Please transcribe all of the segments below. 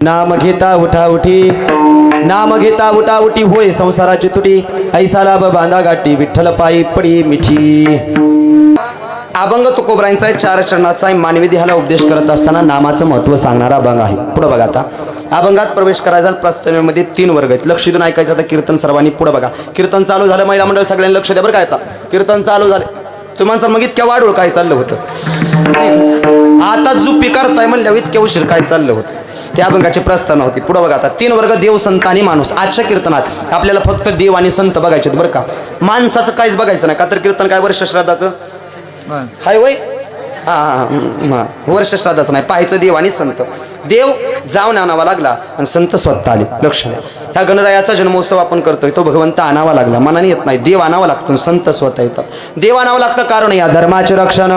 नाम घेता उठा उठी, नाम घेता उठा उठी, होय संसाराची तुटी, ऐसा लाभ बांधा गाठी, विठ्ठल पायी पडी मिठी. अभंग तुकोबरांचा आहे, 4 चरणाचा आहे. मानवी देहाला उपदेश करत असताना नामाचं महत्त्व सांगणारा अभंग आहे. पुढे बघा. आता अभंगात प्रवेश करायचा प्रस्थानामध्ये 3 वर्ग आहेत. लक्ष देऊन ऐकायचं. आता कीर्तन सर्वांनी पुढे बघा. कीर्तन चालू झालं, महिला मंडळ सगळ्यांनी लक्ष द्या बरं. काय आता कीर्तन चालू झाले, तुम्हाला मग इतक्या वाढवळ काय चाललं होतं, आता जुपी करताय म्हणल्यावर इतक्या उशीर काय चाललं होतं. त्या अभंगाची प्रस्थान होती. पुढे बघा. आता 3 वर्ग, देव, संत आणि माणूस. आजच्या कीर्तनात आपल्याला फक्त देव आणि संत बघायचे बरं का. माणसाचं काहीच बघायचं नाही. का तर कीर्तन काय वर्ष श्राद्धाचं हाय वय, वर्ष श्राद्धाचं नाही, पाहायचं देव आणि संत. देव जाऊन आणावा लागला आणि संत स्वतः आले. लक्ष द्या. ह्या गणरायाचा जन्मोत्सव आपण करतोय, तो भगवंत आणावा लागला, मनाने येत नाही. देव आणावा लागतो, संत स्वतः येतात. देव आणावं लागतं कारण या धर्माचे रक्षण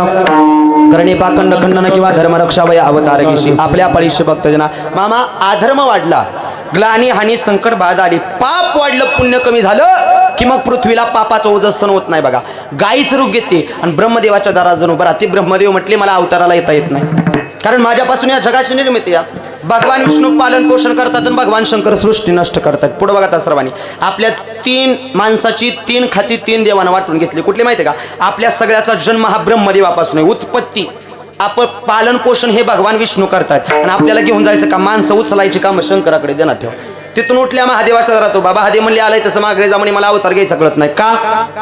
करणे, पाखंड खंडन किंवा धर्मरक्षावय अवतार घेशी. आपल्या पाळीशी भक्तजना मामा अधर्म वाढला, ग्लानी हानी संकट बाधा आली, पाप वाढलं, पुण्य कमी झालं की मग पृथ्वीला पापाचं ओझं सहन होत नाही. बघा, गायीच रूप घेते आणि ब्रह्मदेवाच्या दारात जाऊन उभा राहते. ब्रह्मदेव म्हटले मला अवताराला येता येत नाही, कारण माझ्यापासून या जगाची निर्मिती आहे. भगवान विष्णू पालन पोषण करतात आणि भगवान शंकर सृष्टी नष्ट करतात. पुढे बघा. सर्वांनी आपल्या 3 माणसाची 3 खाती 3 देवांना वाटून घेतली. कुठली माहिती आहे का? आपल्या सगळ्याचा जन्म हा ब्रह्मदेवापासून आहे. उत्पत्ती, आपण पालन पोषण हे भगवान विष्णू करतात आणि आपल्याला घेऊन जायचं का, माणसं उचलायची काम शंकराकडे देण्यात ठेव. तिथून उठल्या महादेवाचा राहतो. बाबा महादेव म्हणले आलाय तसं मागरे जा म्हणे, मला अवतार घ्यायचं कळत नाही का,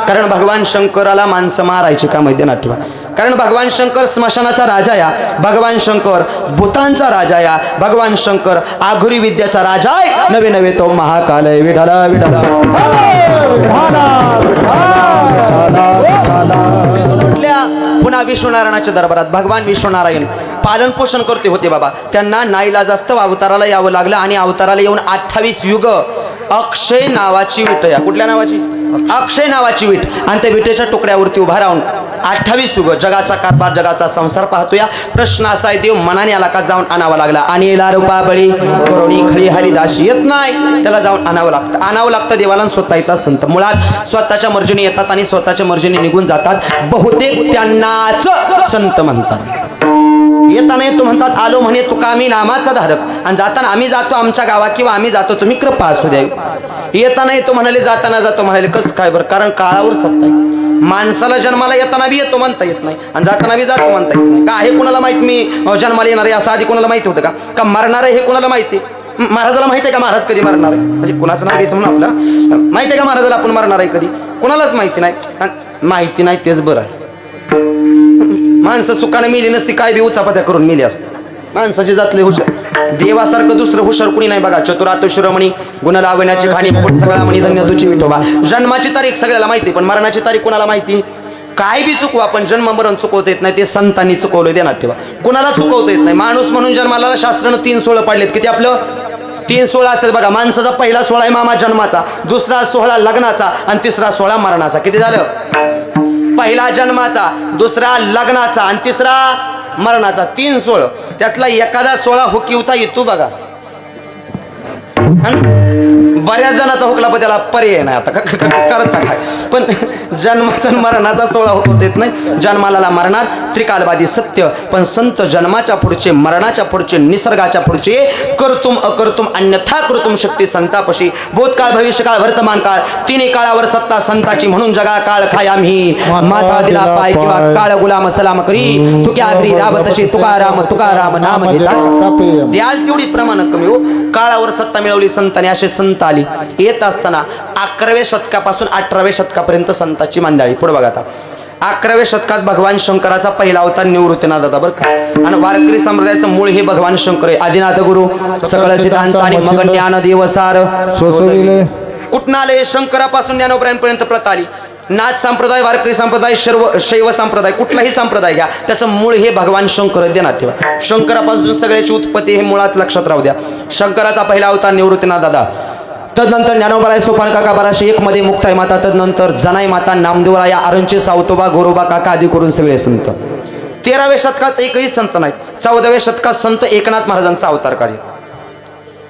कारण भगवान शंकराला माणसं मारायची काम देण्यात ठेवा. कारण भगवान शंकर स्मशानाचा राजा या, भगवान शंकर भूतांचा राजा या, भगवान शंकर आघुरी विद्याचा राजा आहे. नवे नवे तो महाकाल आहे. विठाला विठाला पुन्हा विष्णुनारायणाच्या दरबारात भगवान विष्णुनारायण पालन पोषण करते होते. बाबा त्यांना नाईलाजास्तव अवताराला यावं लागलं आणि अवताराला येऊन 28 युग अक्षय नावाची विट, या कुठल्या नावाची, अक्षय नावाची विट, आणि त्या विटेच्या तुकड्यावरती उभा राहून 28 युग जगाचा कारभार, जगाचा संसार पाहतोया. प्रश्न असा आहे, देव मनाने आला का जाऊन आणावा लागला. आणि रूपा बळी करुणी खळी हरिदासी येत नाही, त्याला जाऊन आणावं लागतं. आणावं लागतं देवाला. स्वतः येतात संत. मुळात स्वतःच्या मर्जीने येतात आणि स्वतःच्या मर्जीने निघून जातात. बहुतेक त्यांनाच संत म्हणतात. येताना येतो म्हणतात आलो म्हणे तुका आम्ही नामाचा धारक, आणि जाताना आम्ही जातो आमच्या गावा किंवा आम्ही जातो तुम्ही कृपा असू द्यावी. येताना येतो म्हणाले, जाताना जातो म्हणाले. कसं काय बरं, कारण काळावर सत्ता आहे. माणसाला जन्माला येताना बी येतो म्हणता येत नाही आणि जाताना बी जातो म्हणता येत नाही. का हे कुणाला माहित मी जन्माला येणार आहे असं आधी कुणाला माहिती होतं का मरणार आहे हे कुणाला माहिती आहे? महाराजाला माहिती आहे का महाराज कधी मरणार आहे? म्हणजे कुणाचं नाव घ्यायचं म्हणून आपलं माहिती आहे का महाराजाला आपण मरणार आहे कधी? कुणालाच माहिती नाही. माहिती नाही तेच बरं आहे. माणसं सुखाने मिली नसती, काय बी उचापत्या करून मिली असते. माणसाचे जातले हुशार, देवासारखं दुसरं हुशार कुणी नाही. बघा, चतुरातुशिरोमणी गुण लावण्याची खाणी पोट सगळा म्हणी धन्य तुझी विठोबा. जन्माची तारीख सगळ्याला माहिती, पण मरणाची तारीख कुणाला माहिती? काय बी चुकवा पण जन्म मरण चुकवता येत नाही. ते संतांनी चुकवलं देण्यात ठेवा. कुणाला चुकवता येत नाही. माणूस म्हणून जन्माला शास्त्रानं 3 सोहळं पाडलेत. किती आपलं 3 सोहळा असतात बघा. माणसाचा पहिला सोहळा आहे मामा जन्माचा, दुसरा सोहळा लग्नाचा आणि तिसरा सोहळा मरणाचा. किती झालं? पहिला जन्माचा, दुसरा लग्नाचा आणि तिसरा मरणाचा. 3 सोहळं. त्यातला एखादा सोहळा हुकीवता येतो बघा. बऱ्याच जणांचा हुकला पण त्याला पर्याय नाही. आता करता काय, पण जन्माचा मरणाचा सोहळा हुकवता येत नाही. जन्माला मरणार त्रिकालवादी सत्य, पण संत जन्माच्या पुढचे, मरणाच्या पुढचे, निसर्गाच्या पुढचे, कर्तुम अकर्तुम अन्यथा कर्तुम शक्ती संतापशी. भूतकाळ भविष्यकाळ वर्तमान काळ तिन्ही काळावर सत्ता संताची. म्हणून जगा काळ खाय आम्ही माथा दिला पाय किंवा काळ गुलाम सलाम करी. तुक्या अग्री राबतशी तुकाराम तुकाराम नाम घेता. द्याल तेवढी प्रमाण कमी हो. काळावर सत्ता मिळवली संतांनी. असे संत आली. येत असताना 11व्या शतकापासून 18व्या शतकापर्यंत संतांची मंडळी. पुढे बघा. आता 11व्या शतकात भगवान शंकराचा पहिला अवतार निवृत्तीनाथ होता बरं का. आणि वारकरी संप्रदायाचं मूळ हे भगवान शंकर आहे. आदिनाथ गुरु सकळ सिद्धांत आणि मग ज्ञान देवसार सोसविले. कुठं आले हे? शंकरापासून ज्ञानोबरायांपर्यंत प्रत आली. नाथ संप्रदाय, वारकरी संप्रदाय, शैव संप्रदाय, कुठलाही संप्रदाय घ्या, त्याचं मूळ हे भगवान शंकर देण्यात ठेवा. शंकरापासून सगळ्याची उत्पत्ती हे मुळात लक्षात राहू द्या. शंकराचा पहिला अवतार निवृत्तीनाथ दादा, तदनंतर ज्ञानोबाराय, सोपान काका, 1201 मध्ये मुक्ताई माता, तदनंतर जनाई माता, नामदेवराया, आरंची, सावतोबा, गोरोबा काका आदी करून सगळे संत. 13व्या शतकात एकही संत नाहीत. 14व्या शतकात संत एकनाथ महाराजांचा अवतार कार्य.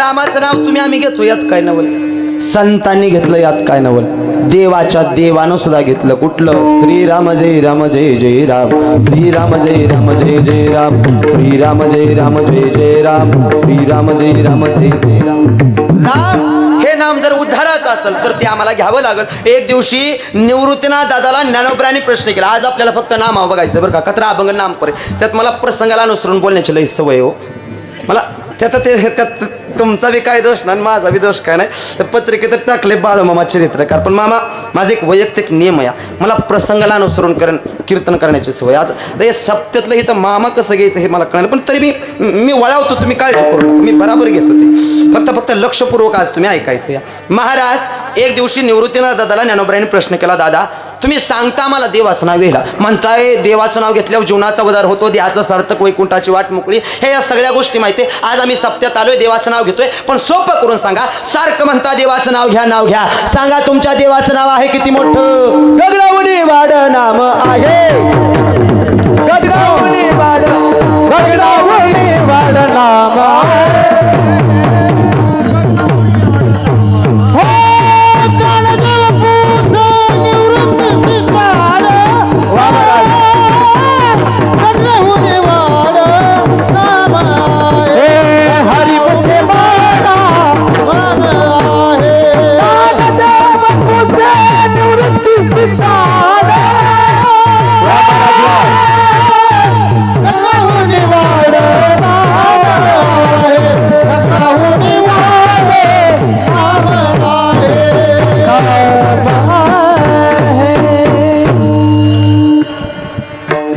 रामाचं नाव तुम्ही आम्ही घेतो यात काय नवल, संतांनी घेतलं यात काय नवल, देवाच्या देवानं सुद्धा घेतलं. कुठलं? श्रीराम जय राम जय जय राम, श्रीराम जय राम जय जय राम, श्रीराम जय राम जय जय राम, श्रीराम जय राम जय जय राम. राम हे नाम जर उद्धाराचं असेल तर ते आम्हाला घ्यावं लागल. एक दिवशी निवृत्तीनाथ दादाला ज्ञानोबरांनी प्रश्न केला. आज आपल्याला फक्त नाम बघायचं बरं का, कचरा अभंग नाम करे, त्यात मला प्रसंगाला अनुसरून बोलण्याची लई सवय हो मला. त्यात तुमचा बी काय दोष नाही, माझा बी दोष काय नाही. तर पत्रिकेत टाकले बाळूमामा चरित्रकार, पण मामा माझा एक वैयक्तिक नियम आहे, मला प्रसंगाला अनुसरून कीर्तन करण्याची सवय. आज हे सप्त्यातलं इथं मामा कसं घ्यायचं हे मला कळलं, पण तरी मी वळावतो, तुम्ही काळजी करू नका, मी बराबर घेतो ते. फक्त लक्षपूर्वक आज तुम्ही ऐकायचं. या महाराज एक दिवशी निवृत्तीनाथ दादाला ज्ञानोबरांनी प्रश्न केला, दादा तुम्ही सांगता मला देवाचं नाव घ्यायला, म्हणताय देवाचं नाव घेतल्यावर जीवनाचा उद्धार होतो, देहाचं सार्थक, वैकुंठाची वाट मोकळी, हे या सगळ्या गोष्टी माहिती. आज आम्ही सप्त्यात आलोय, देवाचं नाव घेतोय, पण सोपं करून सांगा. सारखं म्हणता देवाचं नाव घ्या, नाव घ्या, सांगा तुमच्या देवाचं नाव आहे किती मोठं? गगनावनी वाड नाम आहे, गगनावनी वाड, गगनावनी वाड नाम आहे.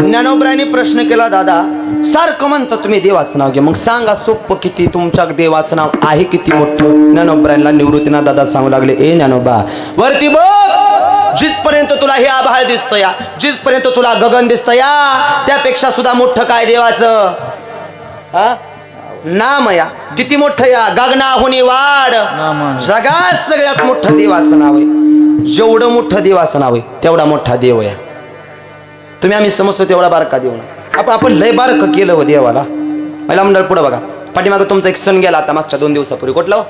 ज्ञानोबरांनी प्रश्न केला, दादा सारखं म्हणता तुम्ही देवाचं नाव घ्या, मग सांगा सोपं किती, तुमच्या देवाचं नाव आहे किती मोठं? ज्ञानोबरांना निवृत्तीनाथ दादा सांगू लागले, ए ज्ञानोबा वरती बघ, जिथपर्यंत तुला हे आभाळ दिसतं या, जिथपर्यंत तुला गगन दिसतं या, त्यापेक्षा सुद्धा मोठं काय देवाचं नाम या. किती मोठं या? गगनाहुनी वाढ, जगात सगळ्यात मोठं देवाचं नाव आहे. जेवढं मोठं देवाचं नाव आहे तेवढा मोठा देव आहे. तुम्ही आम्ही समजतो तेवढा बारका देव ना, आपण लय बारकं केलं हो देवाला. मला मंडळ पुढं बघा, पाठीमागं तुमचा एक सण गेला आता मागच्या 2 दिवसापूर्वी, कुठला हो?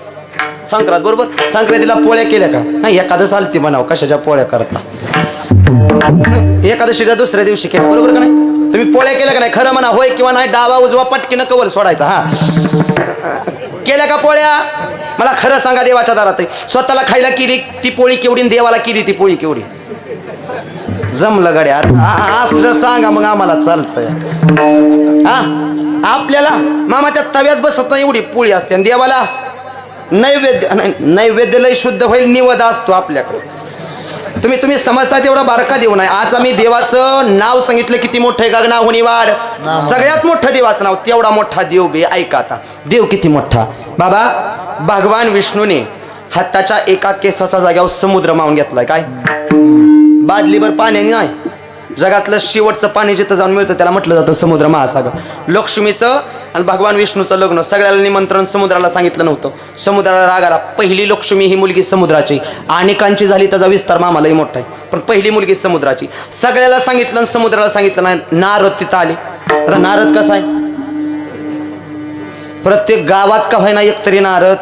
संक्रांत. बरोबर, संक्रांतीला पोळ्या केल्या का? नाही, एखादं आलती बनाव, कशाच्या पोळ्या करता? एकादशीच्या दुसऱ्या दिवशी केल्या, बरोबर का नाही? तुम्ही पोळ्या केल्या का नाही? खरं म्हणा, होय किंवा नाही, डावा उजवा पटकीनं कवर सोडायचा. हा, केल्या का पोळ्या? मला खरं सांगा, देवाच्या दारात आहे. स्वतःला खायला केली ती पोळी केवढी, देवाला केली ती पोळी केवढी? जमलं गड्या, असलं सांगा मग आम्हाला चालतंय. हा, आपल्याला मामा त्या तव्यात बसत नाही एवढी पोळी असते, आणि देवाला नैवेद्य लय शुद्ध होईल, निवद असतो आपल्याकडे. तुम्ही समजता तेवढा बारका देव नाही. आज आम्ही देवाचं नाव सांगितलं, किती मोठं आहे? गगनाहुनी वाढ, सगळ्यात मोठं देवाचं नाव, तेवढा मोठा देव बे. ऐका आता, देव किती मोठा बाबा. भगवान विष्णूने हाताच्या एका केसाच्या जाग्यावर समुद्र मावून घेतलाय. काय? बादलीभर पाण्याने नाही, जगातलं शेवटचं पाणी जिथं जाऊन मिळतं त्याला म्हटलं जातं समुद्र महासागर. लक्ष्मीचं आणि भगवान विष्णूचं लग्न, सगळ्याला निमंत्रण समुद्राला सांगितलं नव्हतं. समुद्राला राग आला. पहिली लक्ष्मी ही मुलगी समुद्राची, अनेकांची झाली त्याचा विस्तार मामालाही मोठा आहे, पण पहिली मुलगी समुद्राची. सगळ्याला सांगितलं आणि समुद्राला सांगितलं नाही. नारद तिथं आले. आता नारद कसा आहे? प्रत्येक गावात का व्हायना एकतरी नारद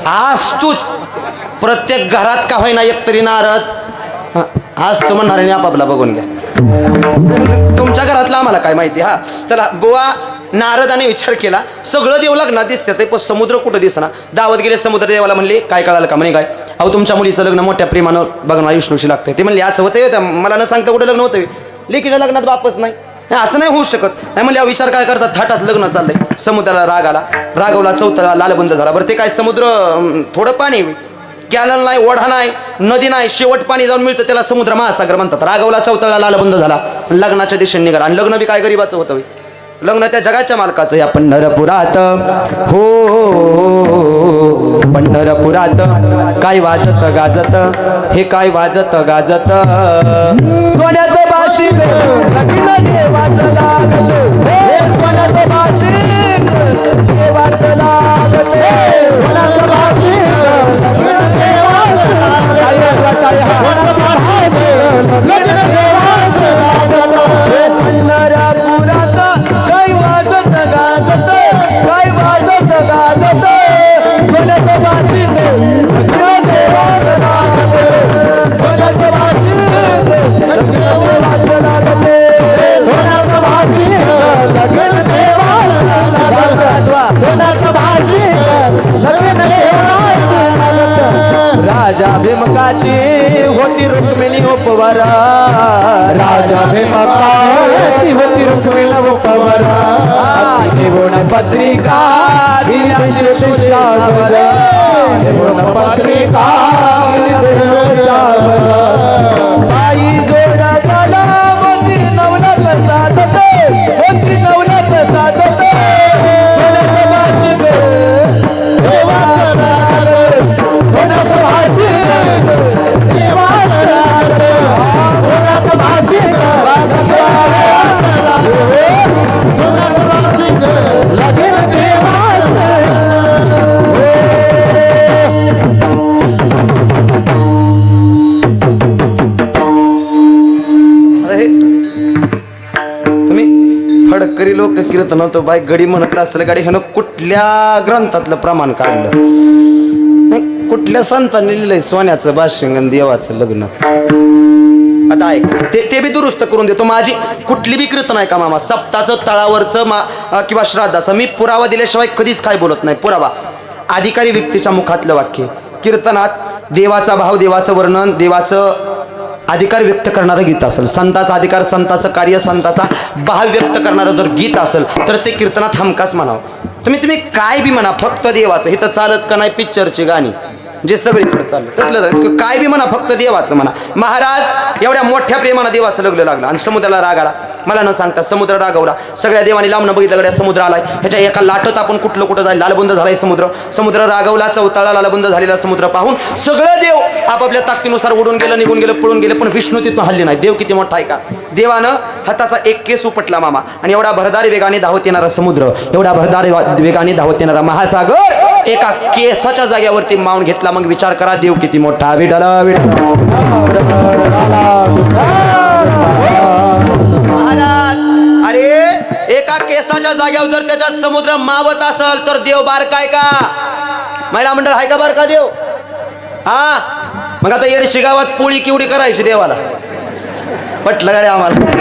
असतोच, प्रत्येक घरात का व्हायना एकतरी नारद आज तो म्हणणार आहे. आपापला बघून घ्या, तुमच्या घरातलं आम्हाला काय माहिती. हा चला बुवा, नारदाने विचार केला, सगळं देव लग्नात दिसते पण समुद्र कुठं दिसना. दावत गेले समुद्र देवाला, म्हणले काय कळालं का? म्हणे काय, अहो तुमच्या मुलीचं लग्न मोठ्या प्रेमानं बघणार विष्णूशी लागतंय. ते म्हणले असं होतं, मला न सांगता कुठं लग्न होतं? लेकीच्या लग्नात बापच नाही, असं नाही होऊ शकत. नाही म्हणले विचार काय करतात, थाटात लग्न चाललंय. समुद्राला राग आला, रागवला, चौथा लालबंद झाला. बरं ते काय समुद्र थोडं पाणी, कॅनल नाही, ओढा नाही, नदी नाही, शेवट पाणी जाऊन मिळतं त्याला समुद्र महासागर म्हणतात. रागवला, चौथळा लालबंद झाला, लग्नाच्या दिशेने निघाला. आणि लग्न बी काय गरीबाचं होतं, लग्न त्या जगाच्या मालकाचं. या पंढरपुरात हो पंढरपुरात काय वाजत गाजत, हे काय वाजत गाजत, सोन्याचं बाशिंग लग्न देवाचं लागलं, हे सोन्याचं बाशिंग देवाचं लागलं, सोन्याचं बाशिंग लग्न देवाचं लागलं, पंढरपुरात काय वाजत गाजत, काय वाजत गाजत, सोन्याचं भाषिक लगीन राजा भीमकाची होती रुक्मिणी उपवरा राजा भीमकाची होती रुक्मिणी उपवरा निगुण पत्रिका दिली शिष्यावर निगुण पत्रिका बाई जोड मला होती नवलात साधत होती नवलात साधत सोन्याचं भाषिक सोन्याचं भाषिक सोन्याचं भाषिक सोन्याचं भाषिक लगीन तुम्ही फडकरी लोक कीर्तन होतो बाई गडी म्हणत असलं गाडी ह्यानं कुठल्या ग्रंथातलं प्रमाण काढलं नाही, कुठल्या संतांनी लिहिलंय सोन्याचं भाषिंगन देवाचं लग्न आता ऐक ते बी दुरुस्त करून देतो माझी कुठली बी कीर्तन आहे का मामा सप्ताचं तळावरचं किंवा श्राद्धाचं मी पुरावा दिल्याशिवाय कधीच काय बोलत नाही पुरावा अधिकारी व्यक्तीच्या मुखातलं वाक्य कीर्तनात देवाचा भाव देवाचं वर्णन देवाचं अधिकार व्यक्त करणारं गीत असेल संताचा अधिकार संताचं कार्य संताचा भाव व्यक्त करणारं जर गीत असेल तर ते कीर्तनात हमखास म्हणावं तुम्ही काय बी म्हणा फक्त देवाचं हे तर चालत का नाही पिक्चरची गाणी जे सगळीकडे चाललं तसलं काय बी म्हणा फक्त देवाचं म्हणा महाराज एवढ्या मोठ्या प्रेमानं देवाचं लग्न लागलं आणि समुद्राला राग आला मला न सांगता समुद्र रागवला सगळ्या देवानी लांबनं बघितलं गड्या समुद्र आलाय ह्याच्या एका लाटत आपण कुठं जाईल लालबुंद झालाय समुद्र रागवला चौताळा लालबुंद झालेला समुद्र पाहून सगळं देव आपापल्या ताकदीनुसार उडून गेलं निघून गेलं पळून गेले पण विष्णू तिथून हल्ली नाही देव किती मोठा आहे का देवानं हाताचा एक केस उपटला मामा आणि एवढा भरदारी वेगाने धावत येणारा समुद्र एवढा भरदारी वेगाने धावत येणारा महासागर एका केसाच्या जाग्यावरती मावून घेतला मग विचार करा देव किती मोठा महाराज अरे एका केसाच्या जाग्यावर जर त्याच्या समुद्र मावत असेल तर देव बारकाय का महिला मंडळ आहे का बारका देव हा मग आता येडशी गावात पोळी किवडी करायची देवाला पटलं गाडी आम्हाला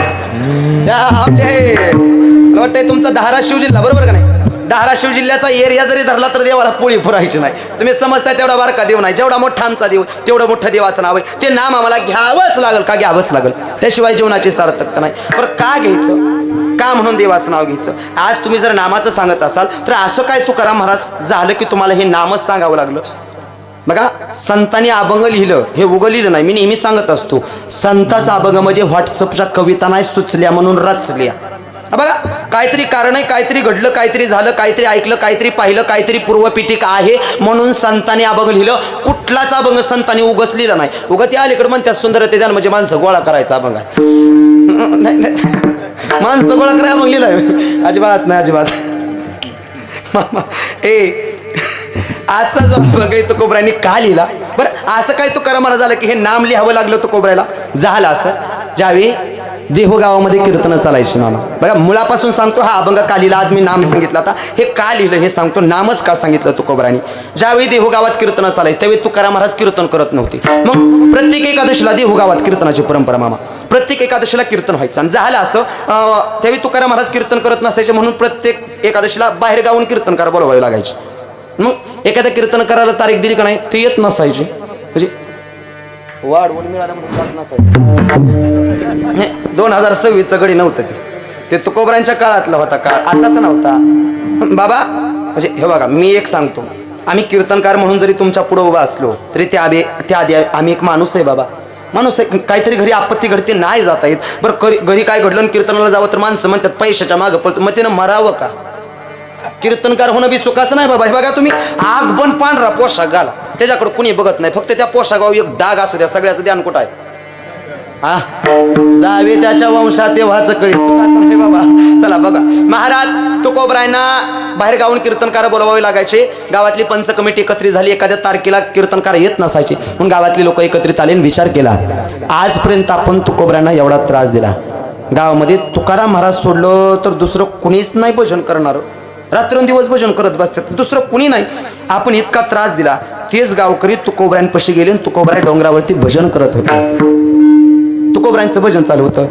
वाटतंय तुमचा धाराशिव जिल्हा बरोबर का नाही धाराशिव जिल्ह्याचा एरिया जरी धरला तर देवाला पोळी पुरायची नाही तुम्ही समजताय तेवढा बारका देव नाही जेवढा मोठा आमचा देव तेवढं मोठं देवाचं नाव आहे ते नाम आम्हाला घ्यावंच लागल का घ्यावंच लागल त्याशिवाय जीवनाची सार्थकता नाही बरं का घ्यायचं का म्हणून देवाचं नाव घ्यायचं आज तुम्ही जर नामाचं सांगत असाल तर असं काय तुकाराम महाराज झालं की तुम्हाला हे नामच सांगावं लागलं बघा संतांनी अभंग लिहिलं हे उगं लिहिलं नाही मी नेहमी सांगत असतो संताचा अभंग म्हणजे व्हॉट्सअपच्या कविता नाही सुचल्या म्हणून रचल्या बघा काहीतरी कारण आहे काहीतरी घडलं काहीतरी झालं काहीतरी ऐकलं काहीतरी पाहिलं काहीतरी पूर्वपीठिका आहे म्हणून संतांनी अभंग लिहिलं कुठलाच अभंग संतांनी उगच लिहिलं नाही उगं ते अलीकडे म्हणतात सुंदरते द्याल म्हणजे माणसं गोळा करायचा अभंग आहे माणसं गोळा करायला अभंग लिहिलाय अजिबात नाही अजिबात आजचा जो अभंग आहे तो कोबऱ्याने का लिहिला बरं असं काय तो करा झालं की हे नाम लिहावं लागलं तो कोबऱ्याला झालं असं ज्यावेळी देहू गावामध्ये कीर्तन चालायची नाम बघा मुळापासून सांगतो हा अभंग का लिहिला आज मी नाम सांगितलं आता हे का लिहिलं हे सांगतो नामच का सांगितलं तुकोबरानी ज्यावेळी देहू गावात कीर्तन चालायचं त्यावेळी तुकाराम महाराज कीर्तन करत नव्हते मग प्रत्येक एकादशीला देहू गावात कीर्तनाची परंपरा मामा प्रत्येक एकादशीला कीर्तन व्हायचं आणि झालं असं त्यावेळी तुकाराम महाराज कीर्तन करत नसायचे म्हणून प्रत्येक एकादशीला बाहेर गावून कीर्तनकार बोलवावे लागायचे मग एखाद्या कीर्तन करायला तारीख दिली का नाही ते येत नसायचे म्हणजे वाढवून मिळालं म्हणून जात नसायचं नाही 2026चं गडी नव्हतं ते तुकोबरांच्या काळातला होता काळ आताच नव्हता बाबा म्हणजे हे बघा मी एक सांगतो आम्ही कीर्तनकार म्हणून जरी तुमच्या पुढे उभा असलो तरी त्या आधी आम्ही एक माणूस आहे बाबा माणूस आहे काहीतरी घरी आपत्ती घडते नाही जाता येत बरं घरी काय घडलं कीर्तनाला जावं तर माणसं म्हणतात पैशाच्या मागं पळतो मग त्यानं मरावं का कीर्तनकार होणं बी सुखाचं नाही बाबा हे बघा तुम्ही आग पण पांढरा पोशाख घाला त्याच्याकडे कुणी बघत नाही फक्त त्या पोशाखावर एक डाग असू द्या सगळ्याचं ध्यान कुठं आहे हा जावे त्याच्या वंशात तेव्हाच कळी चुकाचं नाही बाबा चला बघा महाराज तुकोबरायांना बाहेर गावून कीर्तनकार बोलवावे लागायचे गावातली पंच कमिटी एकत्रित झाली एखाद्या तारखेला कीर्तनकार येत नसायचे म्हणून गावातली लोक एकत्रित आले आणि विचार केला आजपर्यंत आपण तुकोबरायांना एवढा त्रास दिला गावामध्ये तुकाराम महाराज सोडलं तर दुसरं कुणीच नाही भजन करणार रात्रंदिवस भजन करत बसतात दुसरं कुणी नाही आपण इतका त्रास दिला तेच गावकरी तुकोबरायांपाशी गेले आणि तुकोबराय डोंगरावरती भजन करत होते तुकोबरायांचं भजन चालू होतं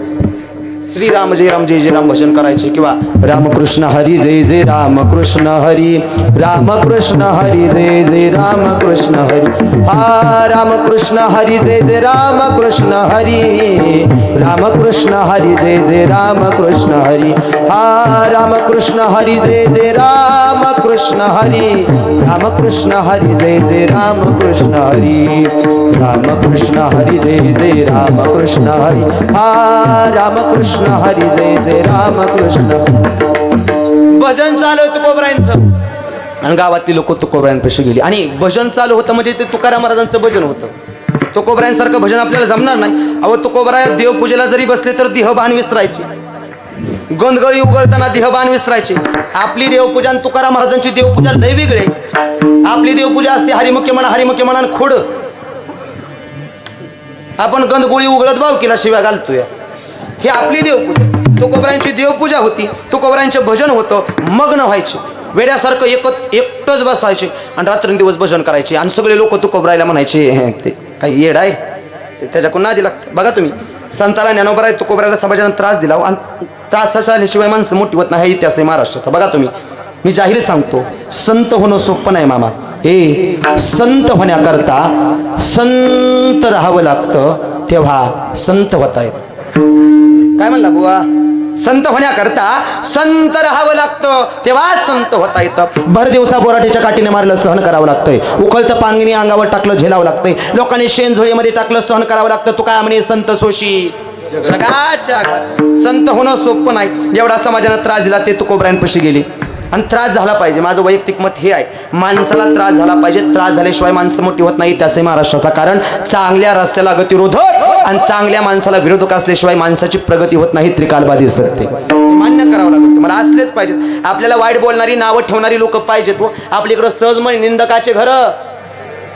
श्रीराम जय राम जय जय राम भजन करायचे किंवा रामकृष्ण हरी जय जय रामकृष्ण हरी रामकृष्ण हरी जय जय रामकृष्ण हरी हा रामकृष्ण हरी जय जय रामकृष्ण हरी रामकृष्ण हरी जय जय रामकृष्ण हरी हा रामकृष्ण हरी जय जय रामकृष्ण हरी रामकृष्ण हरी जय जय रामकृष्ण हरी रामकृष्ण हरी जय जय रामकृष्ण हरी हा रामकृष्ण हरी जय जय रामकृष्ण भजन चालू होतं तुकोबरायांचं आणि गावातली लोक तुकोबरायांपाशी गेली आणि भजन चालू होतं म्हणजे ते तुकाराम महाराजांचं भजन होतं तुकोबरायांसारखं भजन आपल्याला जमणार नाही अहो तुकोबराय देवपूजेला जरी बसले तर देहभान विसरायचे गंधगळी उगळताना देहभान विसरायचे आपली देवपूजा आणि तुकाराम महाराजांची देवपूजा लय वेगळे आपली देवपूजा असते हरिमुख्य म्हणा आणि खोड आपण गंधगोळी उघडत भावकीला शिव्या घालतोय ही आपली देवपूजा तुकोबरायांची देवपूजा होती तुकोबरायांचे भजन होतं मग्न व्हायचे वेड्यासारखं एकटंच बसायचे आणि रात्रंदिवस भजन करायचे आणि सगळे लोक तुकोबरायला म्हणायचे ते काही येड आहे त्याच्याकडून नादी लागतं बघा तुम्ही संताला ज्ञानोबराय तुकोबरायला समाजाने त्रास दिला आणि त्रास झाल्याशिवाय माणसं मोठी होत नाही हा इतिहास आहे महाराष्ट्राचा बघा तुम्ही मी जाहीर सांगतो संत होणं सोपं नाही मामा संत होण्याकरता संत राहावं लागतं तेव्हा संत होता येत काय म्हणला बुवा संत होण्याकरता संत राहावं लागतं तेव्हा संत होता येतं भर दिवसा बोराटीच्या काठीने मारलं सहन करावं लागतंय उकळतं पांगणी अंगावर टाकलं झेलावं लागतंय लोकांनी शेण झोळीमध्ये टाकलं सहन करावं लागतं तू काय म्हणे संत सोशी जगाच्या संत होणं सोपं नाही एवढा समाजानं त्रास दिला ते तुकोबरायांपाशी गेली आणि त्रास झाला पाहिजे माझं वैयक्तिक मत हे आहे माणसाला त्रास झाला पाहिजे त्रास झाल्याशिवाय माणसं मोठी होत नाही त्याचे महाराष्ट्राचा कारण चांगल्या रस्त्याला गतिरोधक आणि चांगल्या माणसाला विरोधक असल्याशिवाय माणसाची प्रगती होत नाही त्रिकालबाधी सत्य मान्य करावं लागतं मला असलेच पाहिजेत आपल्याला वाईट बोलणारी नावं ठेवणारी लोक पाहिजेत आपल्याकडं सहज म्हणे निंदकाचे घर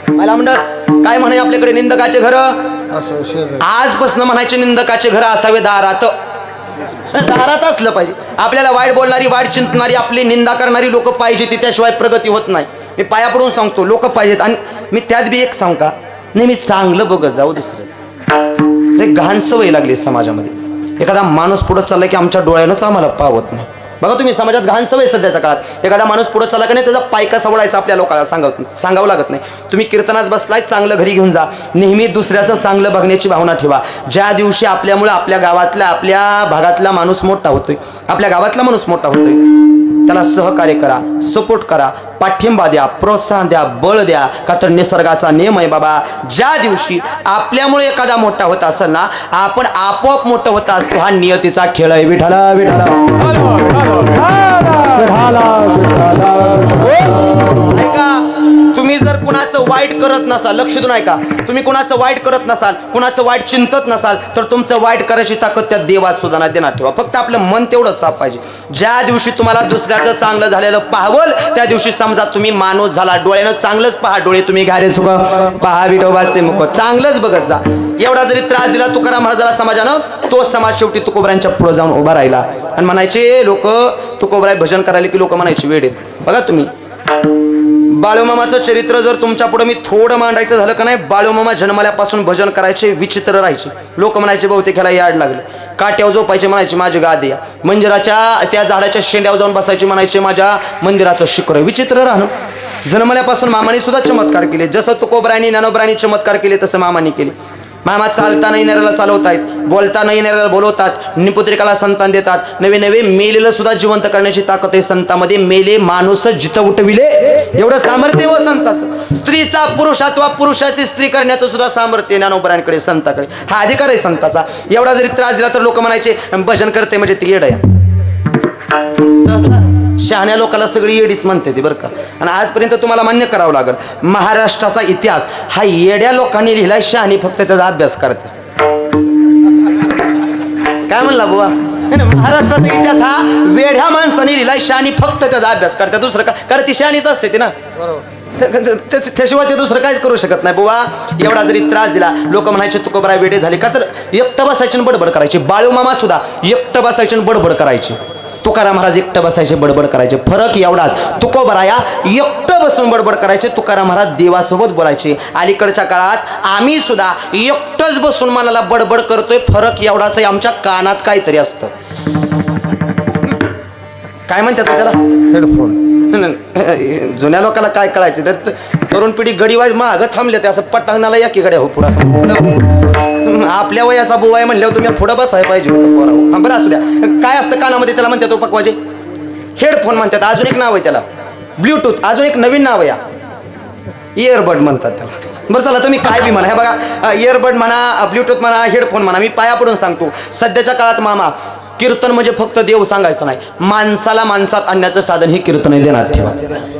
मला म्हणत काय म्हणे आपल्याकडे निंदकाचे घर आजपासून म्हणायचे निंदकाचे घर असावे दारात असलं पाहिजे आपल्याला वाईट बोलणारी वाईट चिंतणारी आपली निंदा करणारी लोक पाहिजे ती त्याशिवाय प्रगती होत नाही मी पाया पडून सांगतो लोक पाहिजेत आणि मी त्यात बी एक सांगू का नेहमी चांगलं बघत जाऊ दुसरं घाण सवय लागली समाजामध्ये एखादा माणूस पुढे चालला की आमच्या डोळ्यानंच आम्हाला पावत नाही बघा तुम्ही समाजात घाण सवय सध्याच्या काळात एखादा माणूस पुढे चालला की नाही त्याचा पाय कसा ओढायचा आपल्या लोकांना सांगावं लागत नाही तुम्ही कीर्तनात बसलाय चांगलं घरी घेऊन जा नेहमी दुसऱ्याचं चांगलं बघण्याची भावना ठेवा ज्या दिवशी आपल्यामुळे आपल्या गावातल्या आपल्या भागातला माणूस मोठा होतोय आपल्या गावातला माणूस मोठा होतोय त्याला सहकार्य करा सपोर्ट करा पाठिंबा द्या प्रोत्साहन द्या बळ द्या का तर निसर्गाचा नियम आहे बाबा ज्या दिवशी आपल्यामुळे एखादा मोठा होत असेल ना आपण आपोआप मोठं होत असतो हा नियतीचा खेळ आहे विठाला ऐका तुम्ही जर कुणाचं वाईट करत नसाल लक्ष देऊन ऐका तुम्ही कुणाचं वाईट करत नसाल कुणाचं वाईट चिंतत नसाल तर तुमचं वाईट करायची ताकद त्या देवात सुद्धा नाही देणार ठेवा फक्त आपलं मन तेवढं साफ पाहिजे ज्या दिवशी तुम्हाला दुसऱ्याचं चांगलं झालेलं पाहावल त्या दिवशी समजा तुम्ही माणूस झाला डोळ्यानं चांगलंच पहा डोळे तुम्ही घारे सुख पहा विठोबाचे मुख चांगलंच बघत जा एवढा जरी त्रास दिला तुकाराम महाराजाला समाजानं तो समाज शेवटी तुकोबरायांच्या पुढे जाऊन उभा राहिला आणि म्हणायचे लोक तुकोबराय भजन करायला की लोक म्हणायचे वेडे बघा तुम्ही बाळूमामाचं चरित्र जर तुमच्या पुढे मी थोडं मांडायचं झालं का नाही बाळूमामा जन्मल्यापासून भजन करायचे विचित्र राहायचे लोक म्हणायचे बहुतेक ह्याला याड लागले काट्यावर झोपायचे म्हणायचे माझे गादी या मंदिराच्या त्या झाडाच्या शेंड्यावर जाऊन बसायचे म्हणायचे माझ्या मंदिराचं शिखर विचित्र राहणं जन्मल्यापासून मामाने सुद्धा चमत्कार केले जसं तुकोबरायांनी ज्ञानोबरायांनी चमत्कार केले तसं मामाने केले मामा चालता नाही येणाऱ्याला चालवतायत बोलता नाही येणाऱ्याला बोलवतात निपुत्रिकाला संतान देतात नवे नवे मेलेलं सुद्धा जिवंत करण्याची ताकद आहे संतांमध्ये मेले माणूस जिथं उठविले एवढं सामर्थ्य व संताचं स्त्रीचा पुरुष अथवा पुरुषाची स्त्री करण्याचं सुद्धा सामर्थ्य ज्ञानोबरायांकडे संताकडे हा अधिकार आहे संताचा एवढा जरी त्रास दिला तर लोक म्हणायचे भजन करते म्हणजे ती येड आहे सहसा शहाण्या लोकांना सगळी येडीच म्हणते ती बरं का आणि आजपर्यंत तुम्हाला मान्य करावं लागेल महाराष्ट्राचा इतिहास हा येड्या लोकांनी लिहिलाय शहाणी फक्त त्याचा अभ्यास करते काय म्हणला बुवा महाराष्ट्राचा इतिहास हा वेड्या माणसाने लिहिलाय शहाणी फक्त त्याचा अभ्यास करते दुसरं का कारण ती शहाणीच असते ती ना त्याशिवाय ते दुसरं काहीच करू शकत नाही बुवा एवढा जरी त्रास दिला लोक म्हणायचे तुकोबराय वेडे झाले का तर एकटं बसायचे बडबड करायचे बाळूमामा सुद्धा एकटं बसायचे बडबड करायचे तुकाराम महाराज एकटं बसायचे बडबड करायचे. फरक एवढाच, तुकोबराया एकटं बसून बडबड करायचे, तुकाराम महाराज देवासोबत बोलायचे. अलीकडच्या काळात आम्ही सुद्धा एकटंच बसून मनाला बडबड करतोय. फरक एवढाच आहे, आमच्या कानात काहीतरी असतं. काय म्हणतात त्याला? हेडफोन. जुन्या लोकांना काय कळायचे, तर तरुण पिढी गडीवाज मागं थांबले ते असं पटांगणाला एकीकडे हो पुढं असं. आपल्या वयाचा बुवा आहे म्हणल्यावर तुम्ही पुढं बसायला पाहिजे होतं पोरावं. हा, बरं असू द्या. काय असतं कानामध्ये, त्याला म्हणतात तो पकवाचे हेडफोन म्हणतात. अजून एक नाव आहे त्याला ब्ल्यूटूथ, अजून एक नवीन नाव आहे या इयरबड म्हणतात त्याला. बरं चला तुम्ही काय बी म्हणा, हे बघा इयरबड म्हणा, ब्ल्यूटूथ म्हणा, हेडफोन म्हणा, मी पाया पडून सांगतो. सध्याच्या काळात मामा कीर्तन म्हणजे फक्त देव सांगायचं नाही, माणसाला माणसात आणण्याचं साधन ही कीर्तन आहे. देण्यात ठेवा.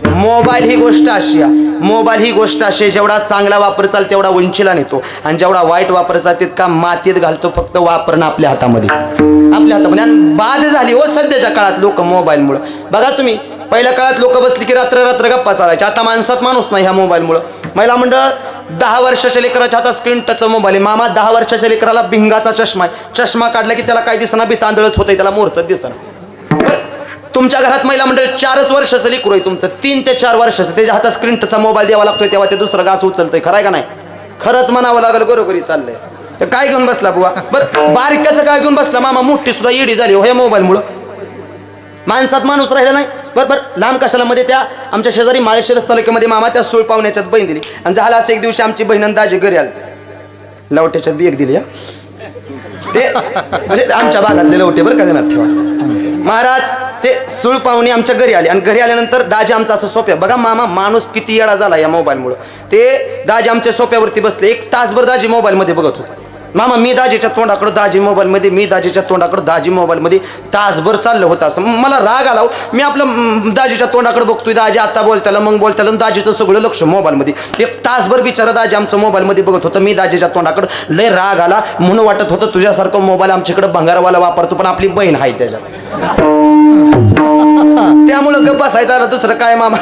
मोबाईल ही गोष्ट अशी आहे, मोबाईल ही गोष्ट अशी आहे, जेवढा चांगला वापर चाल तेवढा उंचीला नेतो, आणि जेवढा वाईट वापर चाल तितका मातीत घालतो. फक्त वापरणं आपल्या हातामध्ये, आपल्या हातामध्ये. आणि बाद झाली हो सध्याच्या काळात लोक मोबाईलमुळं. बघा तुम्ही, पहिल्या काळात लोक बसली की रात्र रात्र गप्पा चालायच्या. आता माणसात माणूस नाही ह्या मोबाईलमुळं. महिला मंडळ 10 वर्षाच्या लेकराच्या हातात स्क्रीन टच मोबाईल आहे. मामा 10 वर्षाच्या लेकराला भिंगाचा चष्मा आहे. चष्मा काढला की त्याला काय दिसना, बी तांदळच होतंय, त्याला मोरचंच दिसना. तुमच्या घरात महिला मंडळ 4 वर्षाचं लेकरू आहे तुमचं, 3 ते 4 वर्षाचं, त्याच्या हातात स्क्रीन टचचा मोबाईल द्यावा लागतोय, तेव्हा ते दुसरं घास उचलतंय. खरंय का नाही? खरंच म्हणावं लागलं, बरोबरी चाललंय. तर काय घेऊन बसला बुवा? बरं बारक्याचं काय घेऊन बसला मामा? मोठी सुद्धा येडी झाली हो या मोबाईलमुळं. माणसात माणूस राहिला नाही. बरं लांब कशाला मध्ये त्या आमच्या शेजारी माळशिरस तालुक्यामध्ये मामा त्या सूळ पाहुण्याच्यात बहीण दिली. आणि झालं असं, एक दिवशी आमची बहीण दाजी घरी आली, लवट्याच्यात बी एक दिली. ते म्हणजे आमच्या भागातले लवटे बरं का, देणार ठेवा. महाराज ते सूळ पाहुणे आमच्या घरी आले, आणि घरी आल्यानंतर दाजी आमचा असं सोप्या, बघा मामा माणूस किती येडा झाला या मोबाईलमुळं. ते दाजी आमच्या सोप्यावरती बसले, 1 तासभर दाजी मोबाईलमध्ये बघत होते. मामा मी दाजीच्या तोंडाकडं दाजी मोबाईलमध्ये, मी दाजीच्या तोंडाकडं दाजी मोबाईलमध्ये, तासभर चाललं होतं असं. मला राग आला. मी आपलं दाजीच्या तोंडाकडे बघतोय, दाजी आता बोलताला मग बोलताला, दाजीचं सगळं लक्ष मोबाईलमध्ये. 1 तासभर बिचारा दाजी आमचं मोबाईलमध्ये बघत होतं. मी दाजीच्या तोंडाकडं लय राग आला. म्हणून वाटत होतं तुझ्यासारखं मोबाईल आमच्याकडे भंगारवाला वापरतो, पण आपली बहीण आहे त्याच्यात, त्यामुळं गप्प बसायचं आलं. दुसरं काय मामा,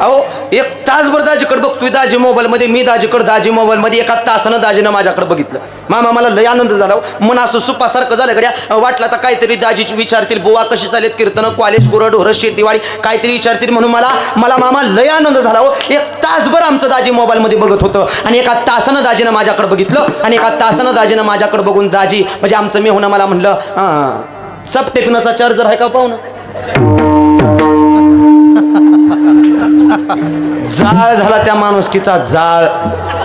अहो 1 तासभर दाजीकडे बघतोय दाजी मोबाईलमध्ये, मी दाजीकडे दाजी मोबाईलमध्ये. 1 तासानं दाजीनं माझ्याकडे बघितलं. मामा मला लय आनंद झाला. मन असं सुपासारखं झालं गड्या. वाटलं तर काहीतरी दाजीची विचारतील, बुवा कशी चालेत कीर्तन, कॉलेज, गुरढोरं, शेतीवाडी काहीतरी विचारतील म्हणून मला मामा लय आनंद झाला हो. 1 तासभर आमचं दाजी मोबाईलमध्ये बघत होतं, आणि 1 तासानं दाजीनं माझ्याकडे बघितलं, आणि 1 तासानं दाजीनं माझ्याकडे बघून दाजी म्हणजे आमचं मी होणं मला म्हणलं, हां सब टेक्नोचा चार्जर आहे का पाहू ना. जाळ झाला त्या माणुसकीचा जाळ.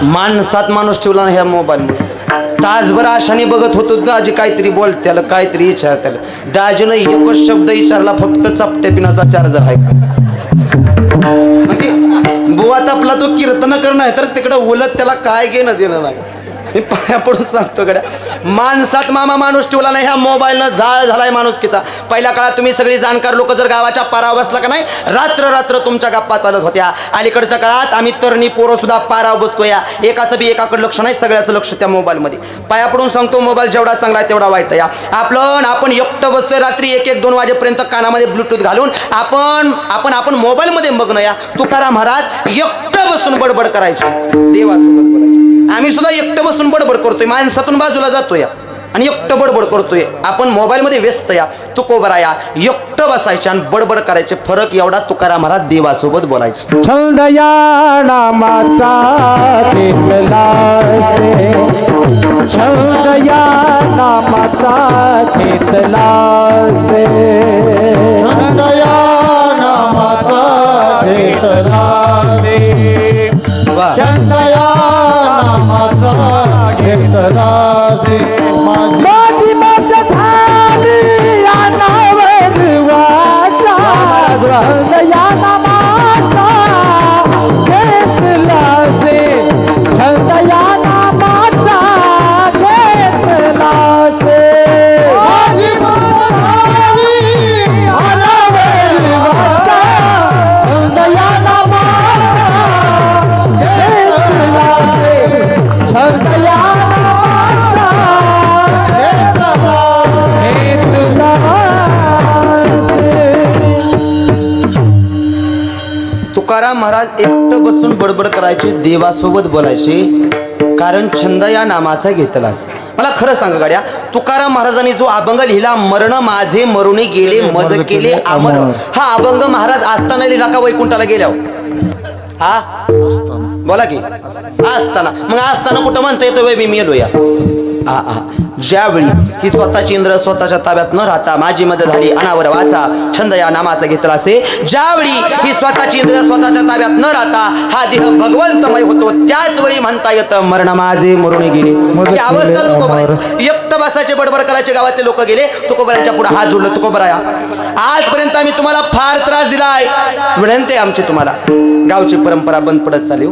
माणसात माणूस ठेवला ना ह्या मोबाईलमुळे. तासभर आशाने बघत होतो, दाजी काहीतरी बोलत्याला, काहीतरी विचारत्याला. दाजीनं एकच शब्द विचारला, फक्त चपट्या पिनाचा चार्जर आहे का. बुवा आपला तो कीर्तन करणार तर तिकडं उलट त्याला काय घेणं देणं नाही. मी पाया पडून सांगतो गड्या, माणसात मामा माणूस ठेवला नाही ह्या मोबाईलनं. जाळ झालाय माणुसकीचा. पहिल्या काळात तुम्ही सगळी जाणकार लोक जर गावाच्या पारावर बसला का नाही, रात्र रात्र तुमच्या गप्पा चालत होत्या. अलीकडच्या काळात आम्ही तरुणी पोरं सुद्धा पारावर बसतो या, एकाचं बी एकाकडे लक्ष नाही, सगळ्याचं लक्ष त्या मोबाईलमध्ये. पाया पडून सांगतो, मोबाईल जेवढा चांगला आहे तेवढा वाईट आहे. आपण एकटं बसतोय रात्री 1-1-2 वाजेपर्यंत कानामध्ये ब्लूटूथ घालून आपण मोबाईलमध्ये बघणं या. तुकाराम महाराज एकटं बसून बडबड करायची, देवासोबत बोलायची. आम्ही सुद्धा एकटं बसून बडबड करतोय, माणसातून बाजूला जातोय आणि एकटं बडबड करतोय. आपण मोबाईलमध्ये व्यस्त या. तुकोबराया एकटं बसायचे आणि बडबड करायचे. फरक एवढा, तुकाराम महाराज देवासोबत बोलायचे. छंद या नामाचा घेतला से, छंद या नामाचा घेतला से, छंद या नामाचा घेतला से, छंद या नामाचा घेतला से. माझी मत झाली या नावावर वाचा, छंद या नामाचा घेतला से, छंद या नामाचा घेतला से. माझी मत झाली या नावावर वाचा, छंद या नामाचा घेतला से, छंद या तुकाराम महाराज एकटं बसून बडबड करायचे, देवासोबत बोलायचे. कारण छंद या नामाचा घेतलास. मला खरं सांग गाड्या, तुकाराम महाराजांनी जो अभंग लिहिला, मरण माझे मरुणी गेले मज केले अमर, हा अभंग महाराज असताना लिहिला का वैकुंठाला गेल्यावर? हा बोला की असताना. मग असताना कुठं म्हणता येतं मी मेलो या? ज्यावेळी ही स्वतःची इंद्र स्वतःच्या ताब्यात न राहता माझी मदत झाली अनावर वाचा छंद या नामाचा घेतला असे, ज्यावेळी ही स्वतःची इंद्र स्वतःच्या ताब्यात न राहता हा देह भगवंतमय होतो, त्याच वेळी म्हणता येतं मरण माझे मरुणी गेले. ही अवस्था तुकोबराय. एकटं बसायचे बडबड करायचे, गावातले लोक गेले, तुकोबरायांच्या पुढे हात जोडलं. तुकोबराया, आजपर्यंत आम्ही तुम्हाला फार त्रास दिलाय, विनंती आमची तुम्हाला. गावची परंपरा बंद पडत चालू,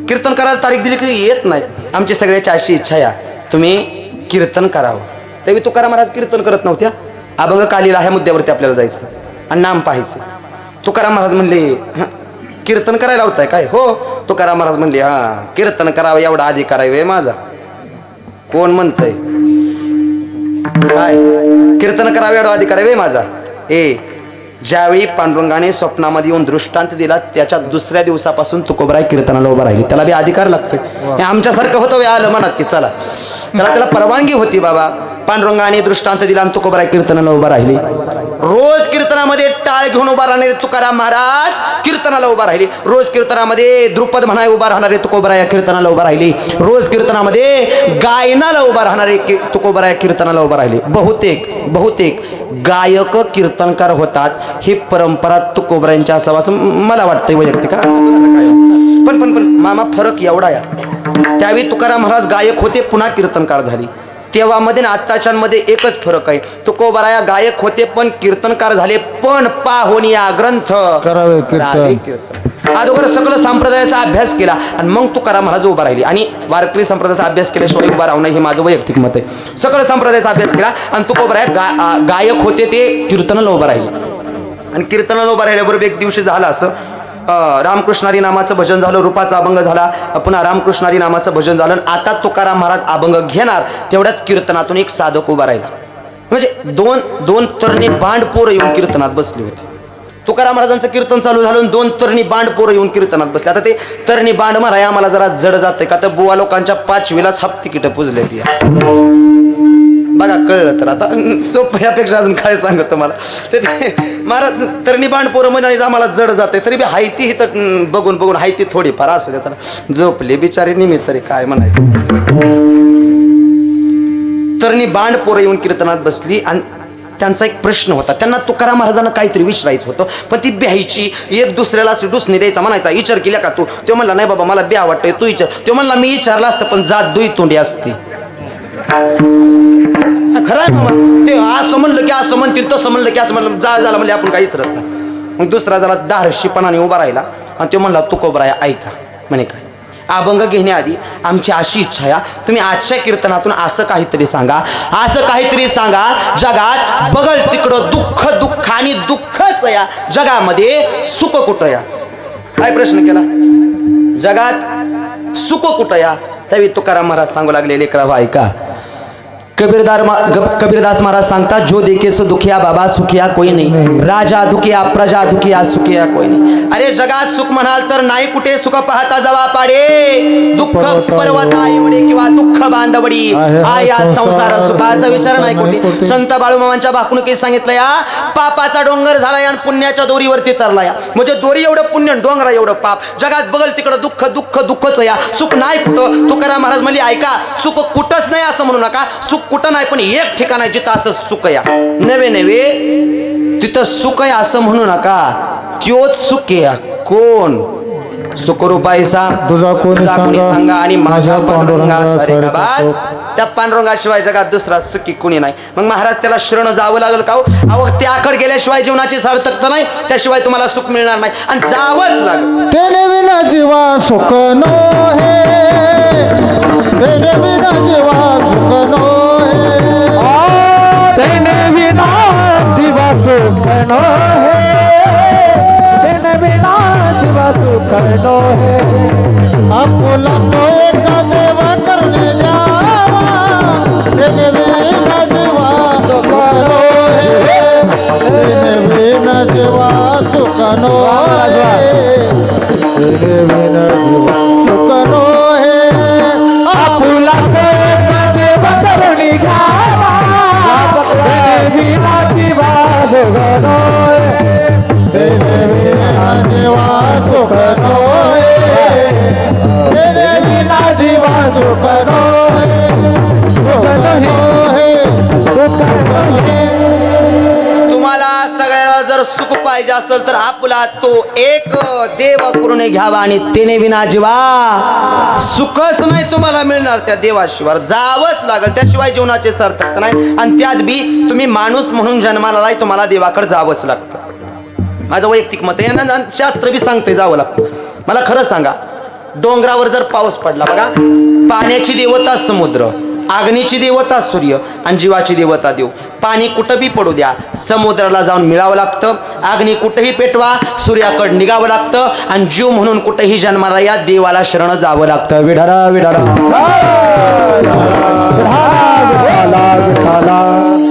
कीर्तन करायला तारीख दिली की येत नाही. आमची सगळ्याची अशी इच्छा या तुम्ही कीर्तन करावं. तेव्हा तुकाराम महाराज कीर्तन करत नव्हत्या. अभंग कालीला ह्या मुद्द्यावरती आपल्याला जायचं आणि नाम पाहायचं. तुकाराम महाराज म्हणले कीर्तन करायला होताय काय? हो. तुकाराम महाराज म्हणले कीर्तन करावं एवढा अधिकार आहे वे माझा? कोण म्हणतंय काय कीर्तन करावं एवढा अधिकार आहे वे माझा? ज्यावेळी पांडुरंगाने स्वप्नामध्ये येऊन दृष्टांत दिला त्याच्या दुसऱ्या दिवसापासून तुकोबराय कीर्तनाला उभा राहिली. त्याला बी अधिकार लागतोय. आमच्यासारखं होतं आलं मनात की चला, त्याला परवानगी होती बाबा. पांडुरंगाने दृष्टांत दिला आणि तुकोबराय कीर्तनाला उभा राहिली. रोज कीर्तनामध्ये टाळ घेऊन उभा राहणारे तुकाराम महाराज कीर्तनाला उभा राहिले. रोज कीर्तनामध्ये द्रुपद म्हणाय उभा राहणारे तुकोबराय कीर्तनाला उभा राहिले. रोज कीर्तनामध्ये गायनाला उभा राहणारे तुकोबराय कीर्तनाला उभा राहिले. बहुतेक गायक कीर्तनकार होतात ही परंपरा तुकोबरायांच्या असावं असं मला वाटतंय वैयक्तिक. दुसरं काय पण मामा फरक एवढा या, त्यावेळी तुकाराम महाराज गायक होते, पुन्हा कीर्तनकार झाली. तेव्हा मध्ये आत्ताच्यांमध्ये एकच फरक आहे. तुकोबराया गायक होते पण कीर्तनकार झाले. पण पाहोनी या ग्रंथ करावे कीर्तन. अगोदर सकल संप्रदायाचा अभ्यास केला आणि मग तुकाराम महाराज उभा राहिली. आणि वारकरी संप्रदायाचा अभ्यास केल्याशिवाय उभा राहणं हे माझं वैयक्तिक मत आहे. सकल संप्रदायाचा अभ्यास केला आणि तुकोबराया गायक होते ते कीर्तनाला उभा राहिले. आणि कीर्तनाला उभा राहिल्याबरोबर एक दिवशी झालं असं, रामकृष्णारी नामाचं भजन झालं, रूपाचा अभंग झाला, पुन्हा रामकृष्णारी नामाचं भजन झालं. आता तुकाराम महाराज अभंग घेणार तेवढ्यात कीर्तनातून एक साधक उभा राहिला. म्हणजे दोन तरणी बांड पोरं येऊन कीर्तनात बसली होती. तुकाराम महाराजांचं कीर्तन चालू झालं, 2 तरणी बांड पोरं येऊन कीर्तनात बसले. आता ते तरणी बांड माराय आम्हाला जरा जड जातंय का तर बुवा लोकांच्या 5वीलाच हाफ तिकीट पुजले ती बघा, कळलं तर. आता सोपं यापेक्षा अजून काय सांगत तुम्हाला. ते महाराज तरणी बांड पोरं म्हणायचं आम्हाला जड जाते, तरी बी हायती ही तर बघून हायती थोडी फार असू द्या. त्याला झोपले बिचारे निमित्त तरी काय म्हणायचं. तरणी बांड पोरं येऊन कीर्तनात बसली आणि त्यांचा एक प्रश्न होता. त्यांना तुकाराम महाराजांना काहीतरी विचारायचं होतं, पण ती ब्यायची एक दुसऱ्याला डुसणी द्यायचा. म्हणायचा विचार केला का तू? तो म्हणला नाही बाबा मला ब्या वाटतंय, तू विचार. तो म्हणला मी विचारला असतं पण जात दुई तोंडी असते. खरं आहे मामा. ते असं म्हणलं की असं म्हणतील, तसं म्हणलं की असं म्हणलं, झालं म्हणजे आपण काही विसरत नाही. मग दुसरा झाला धाडशीपणाने उभा राहिला आणि तो म्हणला तुकोबराया ऐका. म्हणे काय? अभंग घेण्याआधी आमची अशी इच्छा आहे, तुम्ही आजच्या कीर्तनातून असं काहीतरी सांगा जगात बघल तिकडं दुःख आणि दुःखच या जगामध्ये सुख कुठं या? काय प्रश्न केला? जगात सुख कुठं या? त्यावेळी तुकाराम महाराज सांगू लागले, लेकराव ऐका. कबीरदास महाराज सांगतात, जो देखे सो दुखिया बाबा सुखिया कोई नहीं, राजा दुखिया प्रजा दुखिया सुखिया कोई नहीं. अरे जगात सुख म्हणाल तर नाही कुठे सुख पाहता जवा पाडे, दुःख पर्वता एवढे किंवा दुःख बांधवडी आया संसार सुखाचा विचार नाही कुठे. संत बाळूमामांच्या भाकणुकीत सांगितलं या, पापाचा डोंगर झाला या पुण्याच्या दोरीवरती तरला या. म्हणजे दोरी एवढं पुण्य, डोंगरा एवढं पाप. जगात बघल तिकडं दुःखच या, सुख नाही कुठं. तुकाराम महाराज म्हणले ऐका, सुख कुठंच नाही असं म्हणू नका. सुख कुठं नाही पण एक ठिकाण आहे जिथं असं सुख या. नवे तिथं सुख आहे असं म्हणू नका. त्योच सुख या. कोण? सुखरूपायसा तुझा कोणी सांगा आणि माझ्या पांडुरंगा सारे का बास. त्या पांडुरंगाशिवाय जगात दुसरा सुखी कोणी नाही. मग महाराज त्याला शरण जावं लागेल का? अहो त्याकडे गेल्याशिवाय जीवनाची सार्थकता नाही, त्याशिवाय तुम्हाला सुख मिळणार नाही आणि जावंच लागेल. तेने विना जीवा सुख नो है, तेने विना जीवा सुख नो है, तेने विना जीवा सुख नो है, तेने विना जीवा सुख नो है. आपुला तो एक देवा करने जावा, तेने विना जीवा सुख नो है, तेने विना जीवा सुख नो है, तेने विना जीवा सुख नो है. सुकनो है सुकनो है तुम्हाला सगळ्याला जर सुख पाहिजे असेल तर आपला तो एक देव करून घ्यावा आणि तेने विना जीवा सुखच नाही तुम्हाला मिळणार. त्या देवाशिवाय जावंच लागेल, त्याशिवाय जीवनाचे सार्थकता नाही. आणि त्यात बी तुम्ही माणूस म्हणून जन्माला आलाय, तुम्हाला देवाकडे जावंच लागतं. माझं वैयक्तिक मत आहे, यांना शास्त्र बी सांगते जावं लागतं. मला खरं सांगा, डोंगरावर जर पाऊस पडला बघा, पाण्याची देवता समुद्र, अग्नीची देवता सूर्य आणि जीवाची देवता देव. पाणी कुठं बी पडू द्या, समुद्राला जाऊन मिळावं लागतं. अग्नी कुठेही पेटवा, सूर्याकडे निघावं लागतं. आणि जीव म्हणून कुठेही जन्माला या देवाला शरण जावं लागतं. विढारा विढारा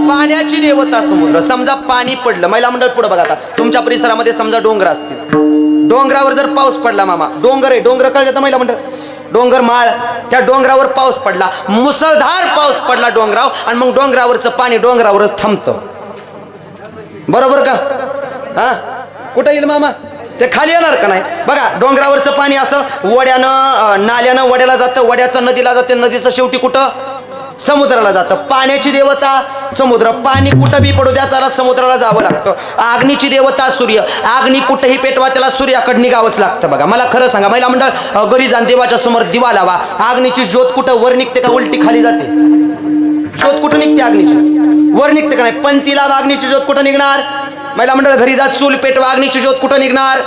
पाण्याची देवता समुद्र. समजा पाणी पडलं, महिला मंडळ पुढे बघा. आता तुमच्या परिसरामध्ये समजा डोंगर असतील, डोंगरावर जर पाऊस पडला, मामा डोंगर आहे, डोंगर कळलं जातं महिला मंडळ, डोंगर माळ, त्या डोंगरावर पाऊस पडला, मुसळधार पाऊस पडला डोंगरावर, आणि मग डोंगरावरचं पाणी डोंगरावरच थांबतं. बरोबर का? हा, कुठं येईल मामा? ते खाली येणार का नाही? बघा, डोंगरावरचं पाणी असं वड्यानं नाल्यानं वड्याला जातं, वड्याचं नदीला जाते, नदीचं शेवटी कुठं? समुद्राला जातं. पाण्याची देवता समुद्र, पाणी कुठं बी पडू द्या त्याला समुद्राला जावं लागतं. अग्नीची देवता सूर्य, अग्नी कुठेही पेटवा त्याला सूर्याकडे निघावंच लागतं. बघा, मला खरं सांगा, महिला मंडळ घरी जाऊन देवाच्या समोर दिवा लावा. अग्नीची ज्योत कुठं वर निघते का उलटी खाली जाते? ज्योत कुठं निघते? अग्नीची वर निघते का नाही? पंथीला अग्नीची ज्योत कुठं निघणार? महिला मंडळ घरी जा, चूल पेटवा, अग्नीची ज्योत कुठं निघणार?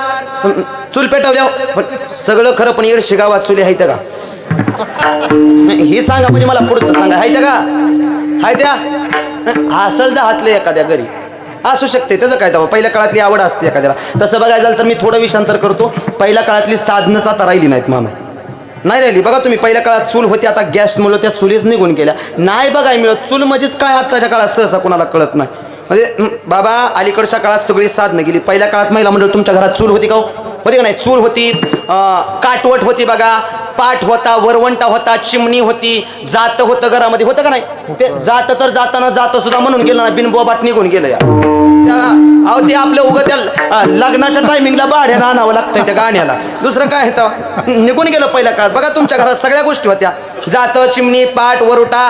चूल पेटवल्या सगळं खरं, पण येडशे गावात चुली आहेत का? हे सांगा, म्हणजे मला पुढचं सांगा, हाय त्या का? हाय त्या असल तर हातले एखाद्या घरी असू शकते, त्याचं काय तेव्हा पहिल्या काळातली आवड असते एखाद्याला. तसं बघायला झालं तर मी थोडं विषांतर करतो. पहिल्या काळातली साधनच आता राहिली नाहीत मामा, नाही राहिली. बघा तुम्ही, पहिल्या काळात चूल होती, आता गॅस मुलं त्या चुलीच निघून गेल्या. नाही बघाय मिळत चूल म्हणजेच काय आताच्या काळात सहसा कोणाला कळत नाही. म्हणजे बाबा अलीकडच्या काळात सगळी साधनं गेली. पहिल्या काळात महिला मंडळ तुमच्या घरात चूल होती का? होती का नाही? चूल होती, काटवट होती बघा, पाठ होता, वरवंटा होता, चिमणी होती, जात होतं घरामध्ये, होतं का नाही? ते जात तर जाताना जात सुद्धा म्हणून गेलं ना, बिनबोबाट निघून गेलं या. अहो ते आपलं उगं त्या लग्नाच्या टायमिंगला भाड्यानं आणावं लागतंय त्या गाण्याला, दुसरं काय आहे? निघून गेलं पहिल्या काळात. बघा तुमच्या घरात सगळ्या गोष्टी होत्या, जात, चिमणी, पाठ, वरुटा,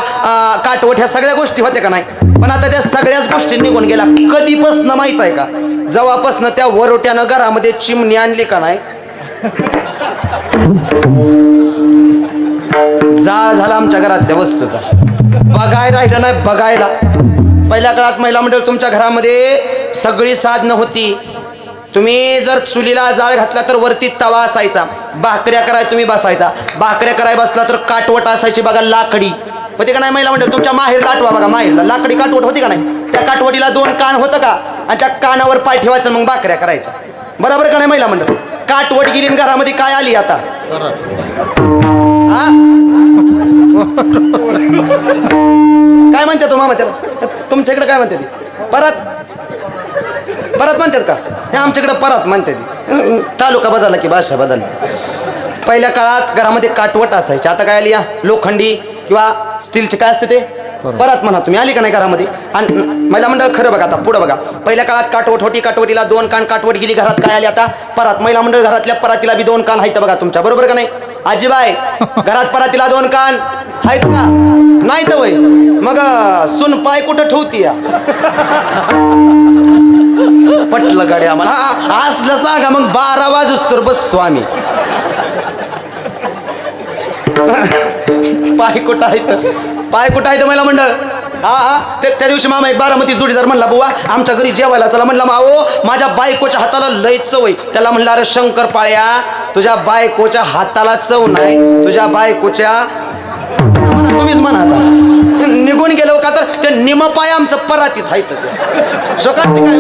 काटवट, ह्या सगळ्या गोष्टी होत्या का नाही? पण आता त्या सगळ्याच गोष्टी निघून गेल्या. कधीपासनं माहित आहे का? जेव्हापासनं त्या वरोट्यानं घरामध्ये चिमणी आणली का नाही, जाळ झाला आमच्या घरातल्या वस्तूचा. बघायला राहिलं नाही बघायला. पहिल्या काळात महिला मंडळ तुमच्या घरामध्ये सगळी साधनं होती. तुम्ही जर चुलीला जाळ घातला तर वरती तवा असायचा, भाकऱ्या कराय तुम्ही बसायचा, भाकऱ्या कराय बसला तर काटवट असायची बघा, लाकडी होती का नाही? महिला मंडळ तुमच्या माहेरला आठवा बघा, माहेरला लाकडी काटवट होती का नाही? त्या काटवटीला 2 कान होतं का? आणि त्या कानावर पाय ठेवायचं, मग भाकऱ्या करायच्या. बरोबर का नाही महिला मंडळ? काटवट गेली घरामध्ये, काय आली आता? हा, काय म्हणते तो मामा त्याला? तुमच्या इकडे काय म्हणते ती? परत परत म्हणतात का? हे आमच्याकडे परत म्हणते ती. तालुका बदलला की भाषा बदलली. पहिल्या काळात घरामध्ये काटवट असायचे, आता काय आली? लोखंडी किंवा स्टीलचे काय असते ते परत म्हणा तुम्ही. आली का नाही घरामध्ये? आणि महिला मंडळ खरं बघा, आता पुढं बघा. पहिल्या काळात काटवट होती, काटवटीला 2 कान, काटवट गेली घरात, काय आली आता? परत. महिला मंडळ घरातल्या परातीला बी 2 कान आहेत बघा तुमच्या, बरोबर का नाही? आजीबाई घरात परातीला 2 कान आहेत का? नाही तर वय मग सुन पाय कुठं ठेवती या? पटलं गाड्या आम्हाला. असलं सांगा मग 12 वाजूस तर बसतो आम्ही. पाय कुठं आहेत? पाय कुठं आहेत महिला मंडळ? हा, त्या दिवशी मामा एक बारामती जोडीदार म्हणला, बुवा आमच्या घरी जेवायला चला. म्हणला माओ माझ्या बायकोच्या हाताला लय चव आहे. त्याला म्हणलं, अरे शंकर पाळ्या, तुझ्या बायकोच्या हाताला चव नाही, तुझ्या बायकोच्या तुम्हीच म्हणा. आता निघून गेलो का तर ते निमपाय आमचं परातीत आहेत शोकात काय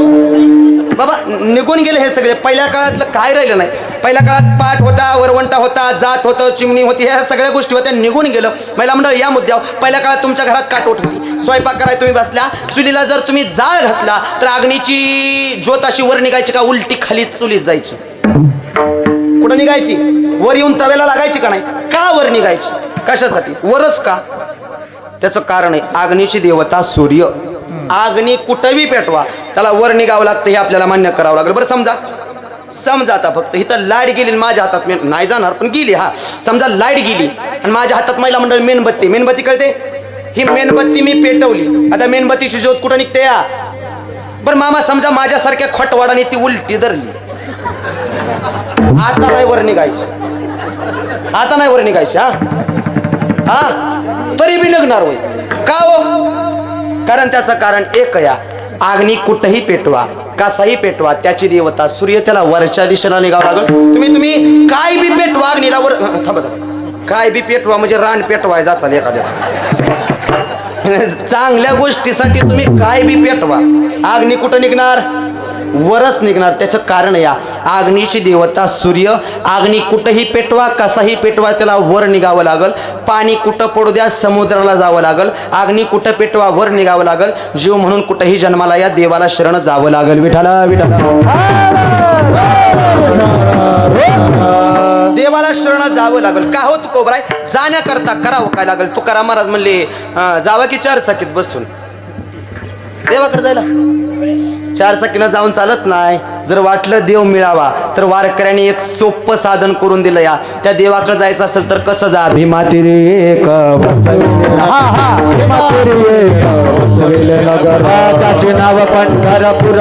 बाबा, निघून गेले हे सगळे. पहिल्या काळातलं काय राहिलं नाही. पहिल्या काळात पाठ होता, वरवंटा होता, जात होतं, चिमणी होती, ह्या सगळ्या गोष्टी होत्या, निघून गेलं. महिला मंडळ या मुद्द्यावर, पहिल्या काळात तुमच्या घरात काटवट होती, स्वयंपाक करायला तुम्ही बसल्या, चुलीला जर तुम्ही जाळ घातला तर अग्नीची ज्योत अशी वर निघायची का उलटी खाली चुलीत जायची? कुठं निघायची? वर येऊन तव्याला लागायची का नाही? का वर निघायची? कशासाठी वरच का? त्याचं कारण आहे अग्नीची देवता सूर्य. अग्नी कुठंही पेटवा त्याला वर निघावं लागतं, हे आपल्याला मान्य करावं लागलं. बरं समजा समजा आता फक्त इथं लाईट गेली आणि माझ्या हातात नाही जाणार पण गेली. हा समजा लाईट गेली आणि माझ्या हातात महिला मंडळ मेणबत्ती. मेणबत्ती कळते? ही मेणबत्ती मी पेटवली. आता मेणबत्तीची ज्योत कुठं निघते या? बरं मामा समजा माझ्यासारख्या खोटवाडाने ती उलटी धरली. आता नाही वर निघायची. आता नाही वर निघायची. हा हा तरी बी निघणार होय. का हो? कारण त्याचं कारण एक या, अग्नी कुठंही पेटवा, कसाही पेटवा, त्याची देवता सूर्य, त्याला वरच्या दिशेला निघावं लागल. तुम्ही काय बी पेटवा अग्नीला वर. थांबा, काय बी पेटवा म्हणजे रान पेटवाय जाचाल एखाद्याचं. चांगल्या गोष्टीसाठी तुम्ही काय बी पेटवा, अग्नी कुठं निघणार? वरच निघणार. त्याचं कारण या, अग्नीची देवता सूर्य. अग्नी कुठंही पेटवा, कसाही पेटवा, त्याला वर निघावं लागल. पाणी कुठं पडू द्या, समुद्राला जावं लागल. अग्नी कुठं पेटवा, वर निघावं लागल. जीव म्हणून कुठेही जन्माला या, देवाला शरण जावं लागल. विठाला विठाला देवाला शरण जावं लागल. का हो तुकोबराय? जाण्याकरता करावं काय लागल? तुकाराम महाराज म्हणले जावं की 4 चाकीत बसून देवाकडे जायला? 4 चाकीनं जाऊन चालत नाही. जर वाटलं देव मिळावा तर वारकऱ्यांनी एक सोपं साधन करून दिलं या. त्या देवाकडे जायचं असेल तर कसं जा? भीमाती रे एक त्याचे नाव पंढरपूर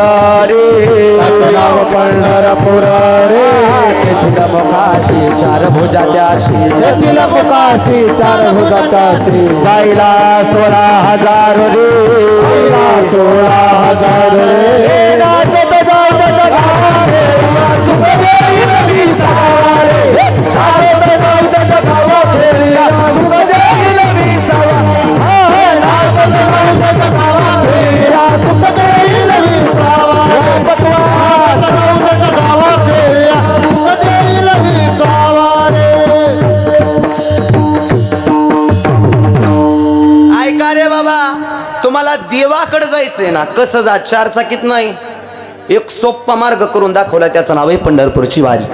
रे, नाव पंढरपूर रे. तेथील मुखाशी 4 भुजा त्याशी, तेथील मुखाशी 4 भुजा त्याशी. जायला 16,000 रे, 16,000 रे. ऐका रे बाबा, तुम्हाला देवाकडे जायचंय ना, कसं जा? 4 चाकीत नाही. एक सोप्पा मार्ग करून दाखवला, त्याचं नाव आहे पंढरपूरची वारी.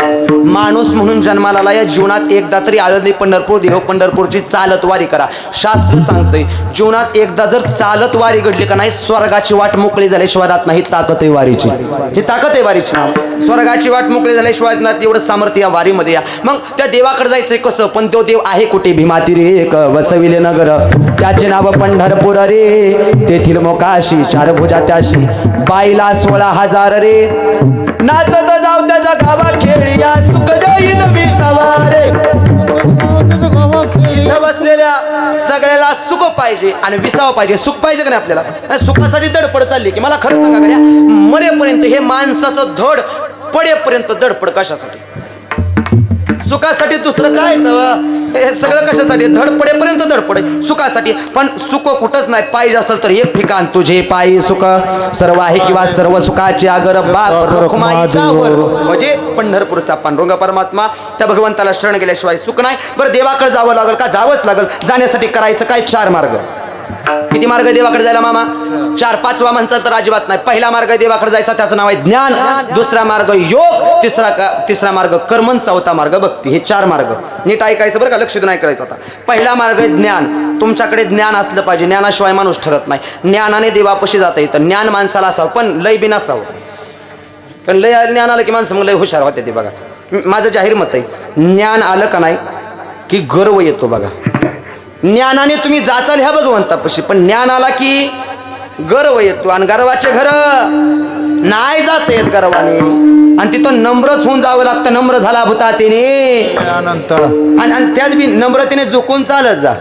माणूस म्हणून जन्माला आला, या जीवनात एकदा तरी आळंदी पंढरपूर देव पंढरपूरची चालत वारी करा. शास्त्र सांगतंय जीवनात एकदा जर चालत वारी घडली का नाही, स्वर्गाची वाट मोकळी झाल्याशिवाय राहत नाही. ताकद आहे वारीची, ही ताकद आहे वारीची. नाव स्वर्गाची वाट मोकळी झाल्याशिवाय राहत, एवढं सामर्थ्य या वारीमध्ये या. मग त्या देवाकडे जायचंय कसं? पण तो देव आहे कुठे? भीमाती रे एक वसविले नगर, त्याचे नाव पंढरपूर रे. तेथील मोकाशी 4 भुजा त्याशी, बाईला 16,000 रे. नाचत जाऊ त्याच्या गावा खेळिया, सुख देईल विसावारे. इथं बसलेल्या सगळ्याला सुख पाहिजे आणि विसावा पाहिजे. सुख पाहिजे का नाही आपल्याला? सुखासाठी धडपड चालली की मला खरं सांगा गड्या, मरेपर्यंत हे माणसाचं धड पडेपर्यंत धडपड कशासाठी? सुखासाठी. दुसरं काय? हे सगळं कशासाठी? धडपडेपर्यंत धडपड सुखासाठी. पण सुख कुठंच नाही. पाहिजे असेल तर एक ठिकाण, तुझे पायी सुख सर्व आहे किंवा सर्व सुखाचे आगर बाप रुक्माईचा वर. म्हणजे पंढरपूरचा पांडुरंग परमात्मा, त्या भगवंताला शरण गेल्याशिवाय सुख नाही. बरं देवाकडे जावं लागल का? जावंच लागल. जाण्यासाठी करायचं काय? 4 मार्ग. किती मार्ग देवाकडे जायला मामा? 4. 5वा म्हणतात तर अजिबात नाही. पहिला मार्ग देवाकडे जायचा, त्याचं नाव आहे ज्ञान. दुसरा मार्ग योग, तिसरा मार्ग कर्म, 4था मार्ग भक्ती. हे 4 मार्ग नीट ऐकायचं बरं का, लक्ष नाही करायचं. आता पहिला मार्ग आहे ज्ञान. तुमच्याकडे ज्ञान असलं पाहिजे. ज्ञानाशिवाय माणूस ठरत नाही. ज्ञानाने देवापाशी जाता येतं. ज्ञान माणसाला असावं, पण लय बी नसावं. पण लय ज्ञान आलं की माणसं मग लय हुशार होते. ते बघा, माझं जाहीर मत आहे, ज्ञान आलं का नाही की गर्व येतो. बघा, ज्ञानाने तुम्ही जाचाल ह्या भगवंतापाशी, पण ज्ञान आला की गर्व येतो. आणि गर्वाचे घर नाही जात येत गर्वाने, आणि तिथं नम्रच होऊन जावं लागतं. नम्र झाला भूतातेने, आणि त्यात बी नम्रतेने झुकून चालत जा.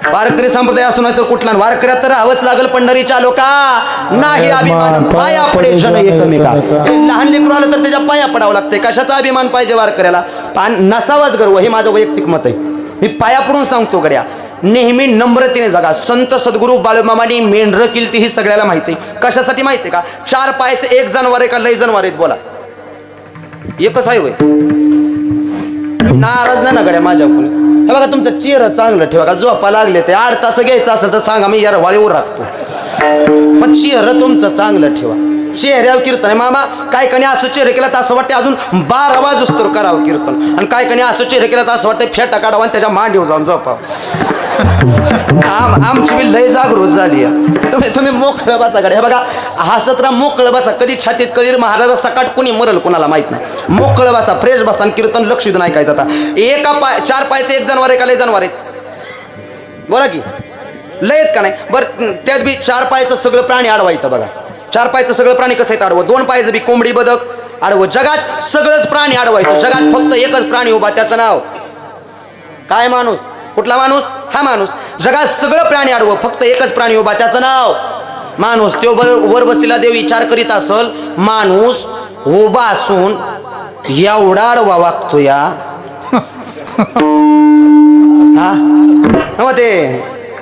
वारकरी संप्रदाय असं नाही तर कुठला वारकऱ्यात तर राहावंच लागल. पंढरीच्या लोका नाही अभिमान, पाया पडे क्षण एकमेका. लहान लेकरू आलं तर त्याच्या पाया पडावं लागतंय. कशाचा अभिमान पाहिजे वारकऱ्याला? नसावाच गर्व. हे माझं वैयक्तिक मत आहे. मी पाया पडून सांगतो गड्या, नेहमी नम्रतेने जगा. संत सद्गुरू बाळूमामांनी मेंढरं केली ही सगळ्याला माहिती आहे. कशासाठी माहिती आहे का? 4 पायाचं 1 जनावर आहे का लय जनावर आहेत? बोला, एकच आहे होय? नाराज नाही ना गड्या माझ्याकडून. हे बघा, तुमचं चेहरा चांगलं ठेवा का. झोपा लागले ते 8 तास घ्यायचं असेल तर सांगा, मी यार वाळीवर राखतो. पण चेहरा तुमचं चांगलं ठेवा. चेहऱ्यावर कीर्तन आहे मामा. काय कणी असं चेहरा केला तर असं वाटतं अजून 12 वाजूस तर करावं कीर्तन, आणि काय कणी असं चेहरा केला तर असं वाटतं फेटा काढावा आणि त्याच्या मांडीवर जाऊन झोपावं. आमची बी लय जागृत झाली तुम्ही मोकळं बसा कडे हे बघा हसत राहा मोकळं बसा कधी छातीत कळीर महाराजा सकाट कोणी मरल कोणाला माहित नाही मोकळं बसा फ्रेश बसा आणि कीर्तन लक्ष देऊन ऐकायचं आता एका चार पायचे एक जनावर आहे का लय जनावर आहेत बोला की लय आहेत का नाही बरं त्यात बी चार पायचं सगळं प्राणी आडवायचं बघा चार पायचं सगळं प्राणी कसं आहेत आडवं दोन पायचं बी कोंबडी बदक आडवं जगात सगळंच प्राणी आडवायचं जगात फक्त एकच प्राणी उभा त्याचं नाव काय माणूस कुठला माणूस हा माणूस जगात सगळं प्राणी आडवं फक्त एकच प्राणी उभा त्याचं नाव माणूस तो वर बसलेला देव विचार करीत असल माणूस उभा असून एवढा आडवा वागतो या हा ते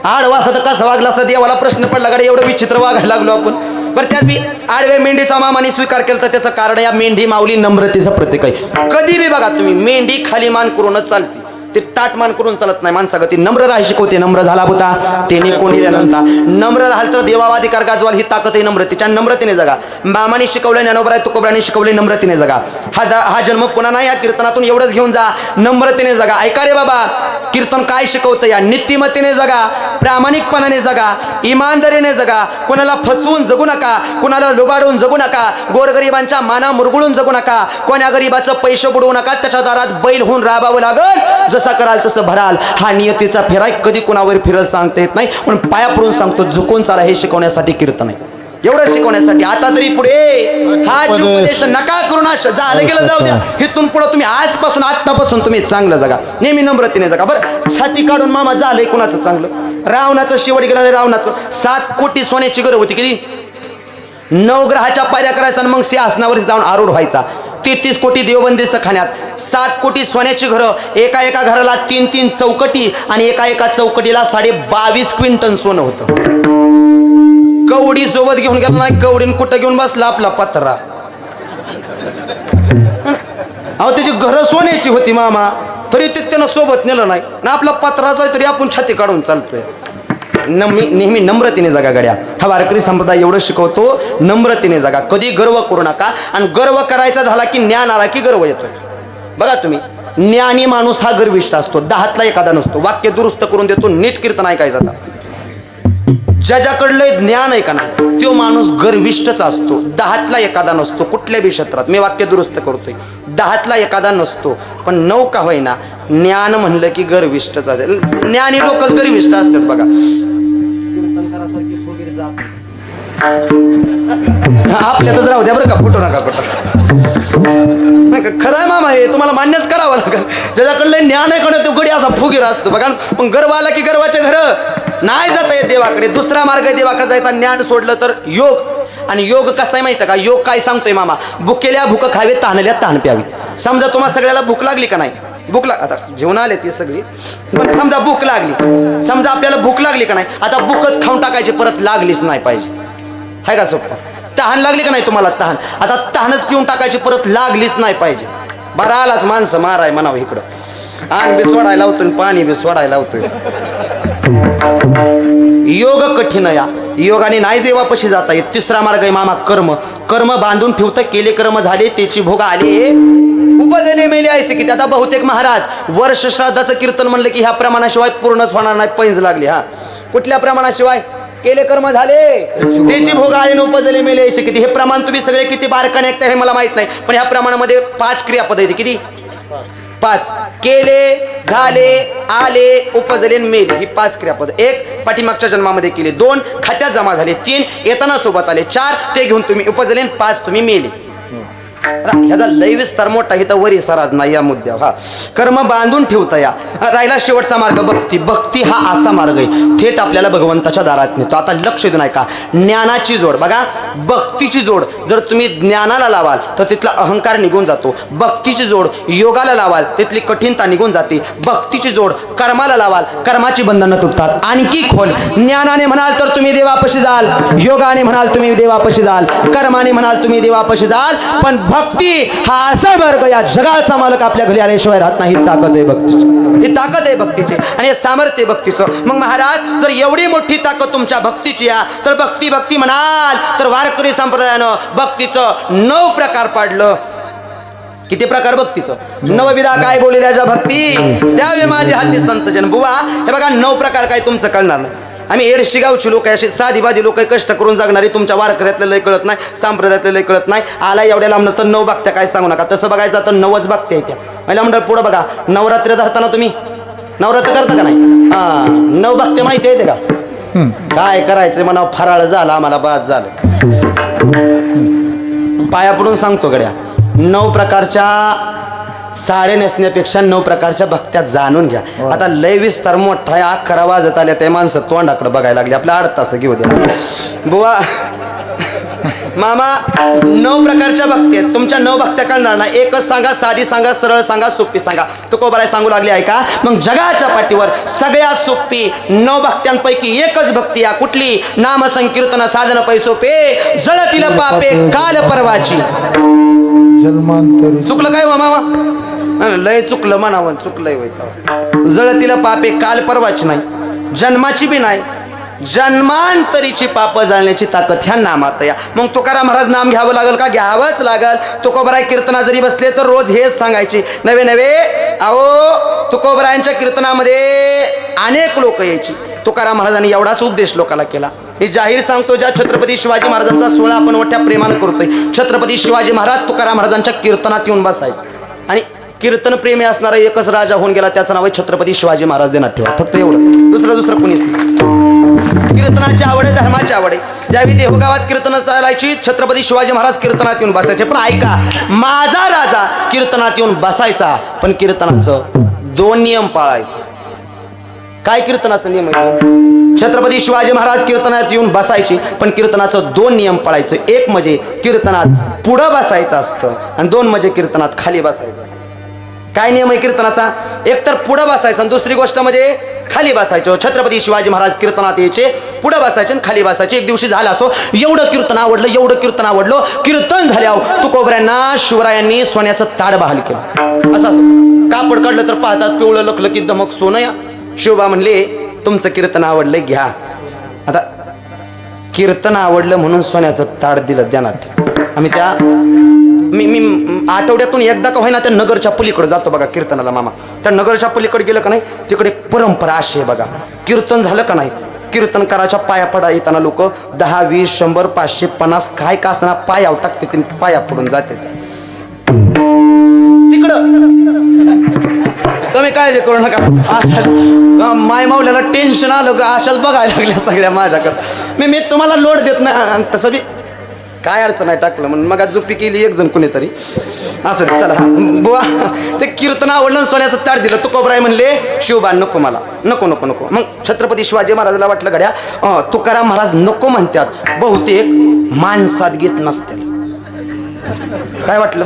आडवा असं तर कसं वागला असं देवाला प्रश्न पडला गाडी एवढं विचित्र वागायला लागलो आपण बरं त्यात बी आडव्या मेंढीचा मामाने स्वीकार केला तर त्याचं कारण या मेंढी माऊली नम्रतेचं प्रतीक आहे कधी बी बघा तुम्ही मेंढी खाली मान करूनच चालते ते ताट मान करून चालत नाही माणसागती नम्र राहाय शिकवते नम्र झाला होता त्याने कोणी नंतर नम्र राहाल तर देवावाधिकार गाजवाल ही ताकद आहे नम्रतेच्या नम्रतेने जगा मामाने शिकवलं ज्ञानोबराय तुकोबराने शिकवले नम्रतेने जगा हा जन्म पुन्हा नाही या कीर्तनातून एवढंच घेऊन जा नम्रतेने जगा ऐका रे बाबा कीर्तन काय शिकवतं या नीतिमत्तेने जगा प्रामाणिकपणाने जगा इमानदारीने जगा कोणाला फसवून जगू नका कोणाला लुबाडून जगू नका गोरगरिबांच्या माना मुरगुळून जगू नका कोण्या गरीबाचं पैसे बुडवू नका त्याच्या दारात बैल होऊन राबावं लागल जसा कराल तसं भराल हा नियतीचा फेराय कधी कोणावर फिरल सांगता येत नाही पण पाया पडून सांगतो झुकून चाला हे शिकवण्यासाठी कीर्तन आहे एवढं शिकवण्यासाठी आता तरी पुढे हा उपदेश नका करू ना झालं गेलं जाऊ द्या इथून पुढे तुम्ही आजपासून आत्तापासून तुम्ही चांगलं जगा नेहमी नम्रतेने जगा बरं छाती काढून मामा झालंय कुणाचं चांगलं रावणाचं शेवट गेलं रावणाचं 7 कोटी सोन्याची गरज होती किती 9 ग्रहाच्या पायऱ्या करायचा आणि मग सिंहासनावर जाऊन आरूढ व्हायचा 33 कोटी देवबंदिस्त खाण्यात 7 कोटी सोन्याची घरं एका घराला 3 चौकटी आणि एका चौकटीला 22.5 क्विंटल सोनं होतं कवडी सोबत घेऊन गेला नाही कवडीन कुठं घेऊन बसला आपला पत्रा अहो त्याची घरं सोन्याची होती मामा तरी ते त्यानं सोबत नेलं नाही ना आपला पत्राचा आहे तरी आपण छाती काढून चालतोय नेहमी नम्रतेने जगा गड्या हा वारकरी संप्रदाय एवढं शिकवतो नम्रतेने जगा कधी गर्व करू नका आणि गर्व करायचा झाला की ज्ञान आला की गर्व येतोय बघा तुम्ही ज्ञानी माणूस हा गर्विष्ठ असतो 10तला एखादा नसतो वाक्य दुरुस्त करून देतो नीट कीर्तन ऐकायचं आता ज्याच्याकडलं ज्ञान आहे का नाही तो माणूस गर्विष्ठच असतो 10तला एखादा नसतो कुठल्या बी क्षेत्रात मी वाक्य दुरुस्त करतोय 10तला एखादा नसतो पण 9 का होईना ज्ञान म्हणलं की गर्विष्ठच असेल ज्ञानी लोकच गर्विष्ठ असतात बघा आपल्यातच राहू द्या बरं का फुटू नका कुठं खरं आहे मामा हे तुम्हाला मान्यच करावं लागेल ज्याच्याकडलं ज्ञान आहे कडे तो गडी असा फुगीर असतो बघा मग गर्व आला की गर्वाचे घर नाही जाता येत देवाकडे दुसरा मार्ग आहे देवाकडे जायचा ज्ञान सोडलं तर योग आणि योग कसा आहे माहिती का योग काय सांगतोय मामा भुकेल्या भूक खावे ताणल्या ताण प्यावी समजा तुम्हाला सगळ्याला भूक लागली का नाही भूक आता जेवण आले ती सगळी पण समजा भूक लागली समजा आपल्याला भूक लागली का नाही आता भूकच खाऊन टाकायची परत लागलीच नाही पाहिजे हाय का सोपं तहान लागली का नाही तुम्हाला तहान आता तहानच पिऊन टाकायची परत लागलीच नाही पाहिजे बरं आलाच माणसं माराय म्हणावं इकडं आण बी सोडायला होतोय पाणी बी सोडायला होतोय योग कठीण या योगाने नाही देवापाशी जाता येत तिसरा मार्ग आहे मामा कर्म बांधून ठेवतं केले कर्म झाले त्याची भोग आले उपजले मेले ऐसे की आता बहुतेक महाराज वर्ष श्राद्धाचं कीर्तन म्हणलं की ह्या प्रमाणाशिवाय पूर्णच होणार नाही पैंज लागली हा कुठल्या प्रमाणाशिवाय केले कर्म झाले त्याची भोग आले उपजले मेले ऐसे किती हे प्रमाण तुम्ही सगळे किती बारकाने ऐकता हे मला माहित नाही पण ह्या प्रमाणामध्ये 5 क्रियापद आहेत किती 5 केले झाले आले उपजले मेले ही 5 क्रियापद 1 पाठीमागच्या जन्मामध्ये केले 2 खात्यात जमा झाले 3 येताना सोबत आले 4 ते घेऊन तुम्ही उपजले 5 तुम्ही मेले ह्याचा लय विस्तार मोठा इथं वरी सराज नाही या मुद्द्यावर हा कर्म बांधून ठेवता या राहिला शेवटचा मार्ग भक्ती हा असा मार्ग आहे थेट आपल्याला भगवंताच्या दारात नेतो आता लक्ष देऊ नका ज्ञानाची जोड बघा भक्तीची जोड जर तुम्ही ज्ञानाला लावाल तर तिथला अहंकार निघून जातो भक्तीची जोड योगाला लावाल तिथली कठीणता निघून जाते भक्तीची जोड कर्माला लावाल कर्माची बंधनं तुटतात आणखी खोल ज्ञानाने म्हणाल तर तुम्ही देवापाशी जाल योगाने म्हणाल तुम्ही देवापाशी जाल कर्माने म्हणाल तुम्ही देवापाशी जाल पण भक्ती हा असा मार्ग या जगाचा मालक आपल्या घरी आल्याशिवाय राहत नाही ताकद आहे भक्तीची ही ताकद आहे भक्तीची आणि हे सामर्थ्य भक्तीचं मग महाराज जर एवढी मोठी ताकद तुमच्या भक्तीची आहे तर भक्ती म्हणाल तर वारकरी संप्रदायानं भक्तीचं 9 प्रकार पाडलं किती प्रकार भक्तीचं नवविधा काय बोललेल्या ज्या भक्ती त्यावे माझे हाती संत जन बुवा हे बघा 9 प्रकार काय तुमचं कळणार नाही आम्ही एडशी गावची लोक अशी साधीबाधी लोक कष्ट करून जगणारी तुमच्या वारकऱ्यातलं लय कळत नाही संप्रदायातलं लय कळत नाही आला एवढ्या लांब तर 9 भक्त्या काय सांगू नका तसं बघायचं तर 9च भक्त्या येत्या मला म्हणलं पुढं बघा नवरात्र धरताना तुम्ही नवरात्र करता का नाही 9 भक्त्या माहिती येते का काय करायचं म्हणा फराळ झाला आम्हाला बाद झालं पाया पडून सांगतो गड्या 9 प्रकारच्या साडे नेसण्यापेक्षा 9 प्रकारच्या भक्त्या जाणून घ्या आता लय विस्तार मोठा आहे 11 वाजत आल्या ते माणसं तोंडाकडे बघायला लागले आपल्या 8 तास घेऊ द्या बुवा मामा 9 प्रकारच्या भक्ती आहेत तुमच्या 9 भक्त्या कळणार ना एकच सांगा साधी सांगा सरळ सांगा सोपी सांगा तुकोबाराय सांगू लागली आहे का मग जगाच्या पाठीवर सगळ्यात सोपी 9 भक्त्यांपैकी एकच भक्ती या कुठली नाम संकीर्तन साधन पैसोपे जळतील पापे काल परवाची जन्मांतरी चुकलं काय मामा लय चुकलं म्हणावं चुकलंय होय जळतील पापे काल परवाची नाही जन्माची बी नाही जन्मांतरीची पाप जाळण्याची ताकद ह्या नामात या मग तुकाराम महाराज नाम घ्यावं लागेल का घ्यावंच लागल तुकोबराय कीर्तना जरी बसले तर रोज हेच सांगायची नवे नवे अहो तुकोबरायांच्या कीर्तनामध्ये अनेक लोक यायची तुकाराम महाराजांनी एवढाच उपदेश लोकांना केला मी जाहीर सांगतो ज्या छत्रपती शिवाजी महाराजांचा सोहळा आपण मोठ्या प्रेमानं करतोय छत्रपती शिवाजी महाराज तुकाराम महाराजांच्या कीर्तनात येऊन बसायचे आणि कीर्तन प्रेमी असणारा एकच राजा होऊन गेला त्याचं नाव आहे छत्रपती शिवाजी महाराज देण्यात ठेवा फक्त एवढं दुसरं कुणीच नाही कीर्तनाची आवड आहे धर्माची आवड आहे ज्यावेळी देहगावात कीर्तन चालायची छत्रपती शिवाजी महाराज कीर्तनात येऊन बसायचे पण ऐका माझा राजा कीर्तनात येऊन बसायचा पण कीर्तनाचं 2 नियम पाळायचे काय कीर्तनाचं नियम आहे छत्रपती शिवाजी महाराज कीर्तनात येऊन बसायचे पण कीर्तनाचं 2 नियम पाळायचं एक म्हणजे कीर्तनात पुढं बसायचं असतं आणि 2 म्हणजे कीर्तनात खाली बसायचं असतं काय नियम आहे कीर्तनाचा एक तर पुढं बसायचं आणि दुसरी गोष्ट म्हणजे खाली बसायचं छत्रपती शिवाजी महाराज कीर्तनात यायचे पुढं बसायचे आणि खाली बसायचे एक दिवशी झालं असो एवढं कीर्तन आवडलं कीर्तन झाल्यावर तुकोबऱ्यांना शिवरायांनी सोन्याचं ताड बहाल केलं असं कापड काढलं तर पाहतात पिवळं लखलं की दमक सोनं या शिवबा म्हणले तुमचं कीर्तन आवडलं घ्या आता कीर्तन आवडलं म्हणून सोन्याचं ताड दिलं ध्यानात आम्ही त्या मी आठवड्यातून एकदा का होईना त्या नगरच्या पलीकडे जातो बघा कीर्तनाला मामा त्या नगरच्या पलीकडे गेलं का नाही तिकडे परंपरा अशी आहे बघा कीर्तन झालं का नाही कीर्तन करायच्या पाया पडा येताना लोक 10 20 100 550 काय का असणार पाया टाकते पाया पडून जाते तिकडं तुम्ही काळजी करू नका माय मावल्याला टेन्शन आलं अशाच बघायला लागल्या सगळ्या माझ्याकडं मी तुम्हाला लोड देत नाही तसं बी काय अडचण नाही टाकलं म्हणून मग झोपी केली एक जण कुणीतरी असं चला हा बुवा ते कीर्तन आवडलं सोन्याचं ताट दिलं तुकोबराय म्हणले शिवबा नको मला नको मग छत्रपती शिवाजी महाराजाला वाटलं गड्या तुकाराम महाराज नको म्हणतात बहुतेक माणसात घेत नसतील काय वाटलं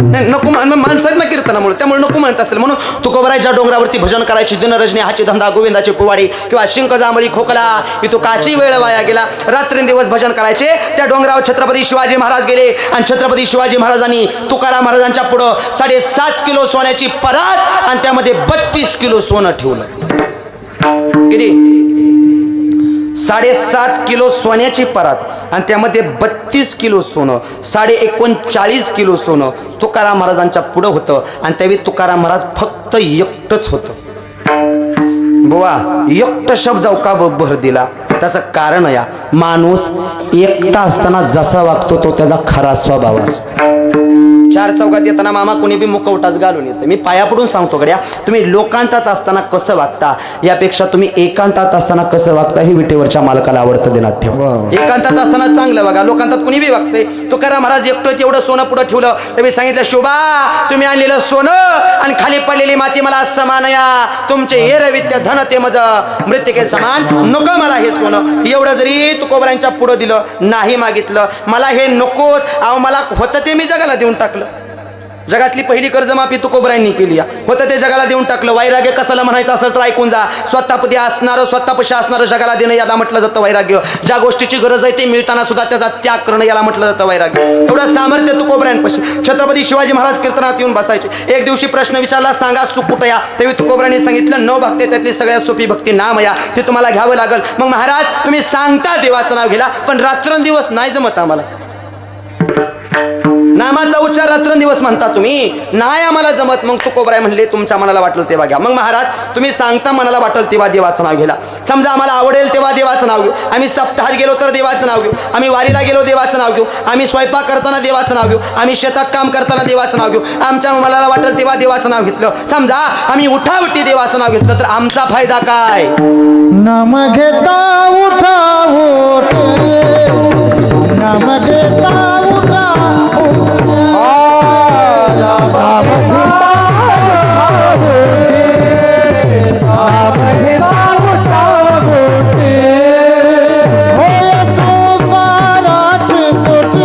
नाही नको माणसात ना कीर्तनामुळे त्यामुळे नको म्हणत असेल म्हणून तुकोबरायच्या डोंगरावरती भजन करायची दिनरजनी हाची धंदा गोविंदाची पुवाडी किंवा शिंक जांभळी खोकला इथं काची वेळ वाया गेला रात्रंदिवस भजन करायचे त्या डोंगरावर छत्रपती शिवाजी महाराज गेले आणि छत्रपती शिवाजी महाराजांनी तुकाराम महाराजांच्या पुढं 7.5 किलो सोन्याची परात आणि त्यामध्ये 32 किलो सोनं ठेवलं किती 7.5 किलो सोन्याची परात आणि त्यामध्ये 32 किलो सोनं 39.5 किलो सोनं तुकाराम महाराजांच्या पुढं होतं आणि त्यावेळी तुकाराम महाराज फक्त एकटंच होतं बुवा एकटं शब्द का भर दिला त्याचं कारण या माणूस एकटा असताना जसा वागतो तो त्याचा खरा स्वभाव असतो 4 चौकात येताना मामा कोणी बी मुखवटाच घालून येतं मी पाया पडून सांगतो गड्या तुम्ही लोकांतात असताना कसं वागता यापेक्षा तुम्ही एकांतात असताना कसं वागता हे विटेवरच्या मालकाला आवडतं देण्यात ठेवा एकांतात असताना चांगलं बघा लोकांतात कुणी बी वागतंय तुकाराम महाराज एकटं तेवढं सोनं पुढं ठेवलं त्यावेळी सांगितलं शिवबा तुम्ही आणलेलं सोनं आणि खाली पडलेली माती मला समान या तुमचे हेर विद्या धन ते माझं मृत्तिके समान नको मला हे सोनं एवढं जरी तुकोबरायांच्या पुढं दिलं नाही मागितलं मला हे नकोच अहो मला होतं ते मी जगाला देऊन टाकलं जगातली पहिली कर्जमाफी तुकोबरायांनी केली होतं ते जगाला देऊन टाकलं वैराग्य कसाला म्हणायचं असेल तर ऐकून जा स्वतःपदी असणारं स्वतःपशी असणारं जगाला देणं याला म्हटलं जातं वैराग्य ज्या गोष्टीची गरज आहे ते मिळताना सुद्धा त्याचा त्याग करणं याला म्हटलं जातं वैराग्य एवढं सामर्थ्य तुकोबरायांपाशी छत्रपती शिवाजी महाराज कीर्तनात येऊन बसायचे एक दिवशी प्रश्न विचारला सांगा सुख कुठं या तेव्हा तुकोबरायांनी सांगितलं 9 भक्ती त्यातली सगळ्यात सोपी भक्ती नाम या ते तुम्हाला घ्यावं लागल मग महाराज तुम्ही सांगता देवाचं नाव घ्याला पण रात्रंदिवस नाही जमत आम्हाला नामाचा उच्चार रात्रंदिवस म्हणता तुम्ही, नाही आम्हाला जमत. मग तुकोबराय म्हणले तुमच्या मनाला वाटलं तेव्हा घ्या. मग महाराज तुम्ही सांगता मनाला वाटलं तेव्हा देवाचं नाव घ्यायला. समजा आम्हाला आवडेल तेव्हा देवाचं नाव घेऊ. आम्ही सप्ताहात गेलो तर देवाचं नाव घेऊ. आम्ही वारीला गेलो देवाचं नाव घेऊ. आम्ही स्वयंपाक करताना देवाचं नाव घेऊ. आम्ही शेतात काम करताना देवाचं नाव घेऊ. आमच्या मनाला वाटेल तेव्हा देवाचं नाव घेतलं. समजा आम्ही उठावटी देवाचं नाव घेतलं तर आमचा फायदा काय? नाम घेता उठा ओटे, नाम घेता उठा ओटे, नाम घेता उठा ओटे, होय संसारात तोटी,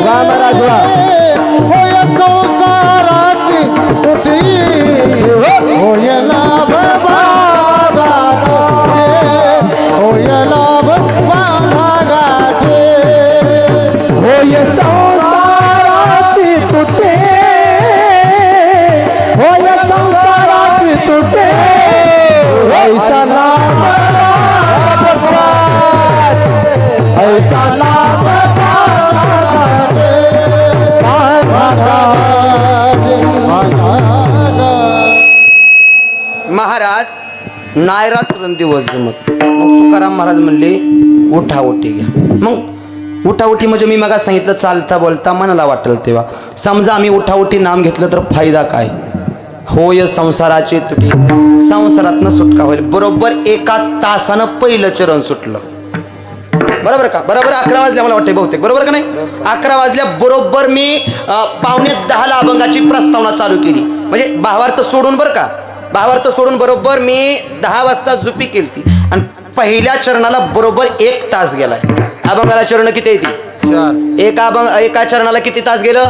होय संसारात तोटी, होय लाभ बाबा होय लाभ बाबा गाठे, होय संसारात तुटे, होय संसारात तुटे, ऐसा लाभ ऐसा लाभ गाठे, महाराज नाही रात्रंदिवस जमत. मग तुकाराम महाराज म्हणले उठावटी घ्या. मग उठावटी म्हणजे मी मग सांगितलं चालता बोलता मनाला वाटेल तेव्हा. समजा आम्ही उठावटी नाम घेतलं तर फायदा काय? होय संसाराची तुटी, संसारातनं सुटका होईल. बरोबर 1 तासानं पहिलं चरण सुटलं. बरोबर का? बरोबर 11 वाजल्या मला वाटते बहुतेक. बरोबर का नाही? 11 वाजल्या बरोबर मी 9:45 अभंगाची प्रस्तावना चालू केली. म्हणजे भावार्थ सोडून बरं का, भावार्थ सोडून बरोबर मी 10 वाजता झोपी केली. आणि पहिल्या चरणाला बरोबर 1 तास गेलाय. अभंगाला चरण किती येते? 4. एका चरणाला किती तास गेलं?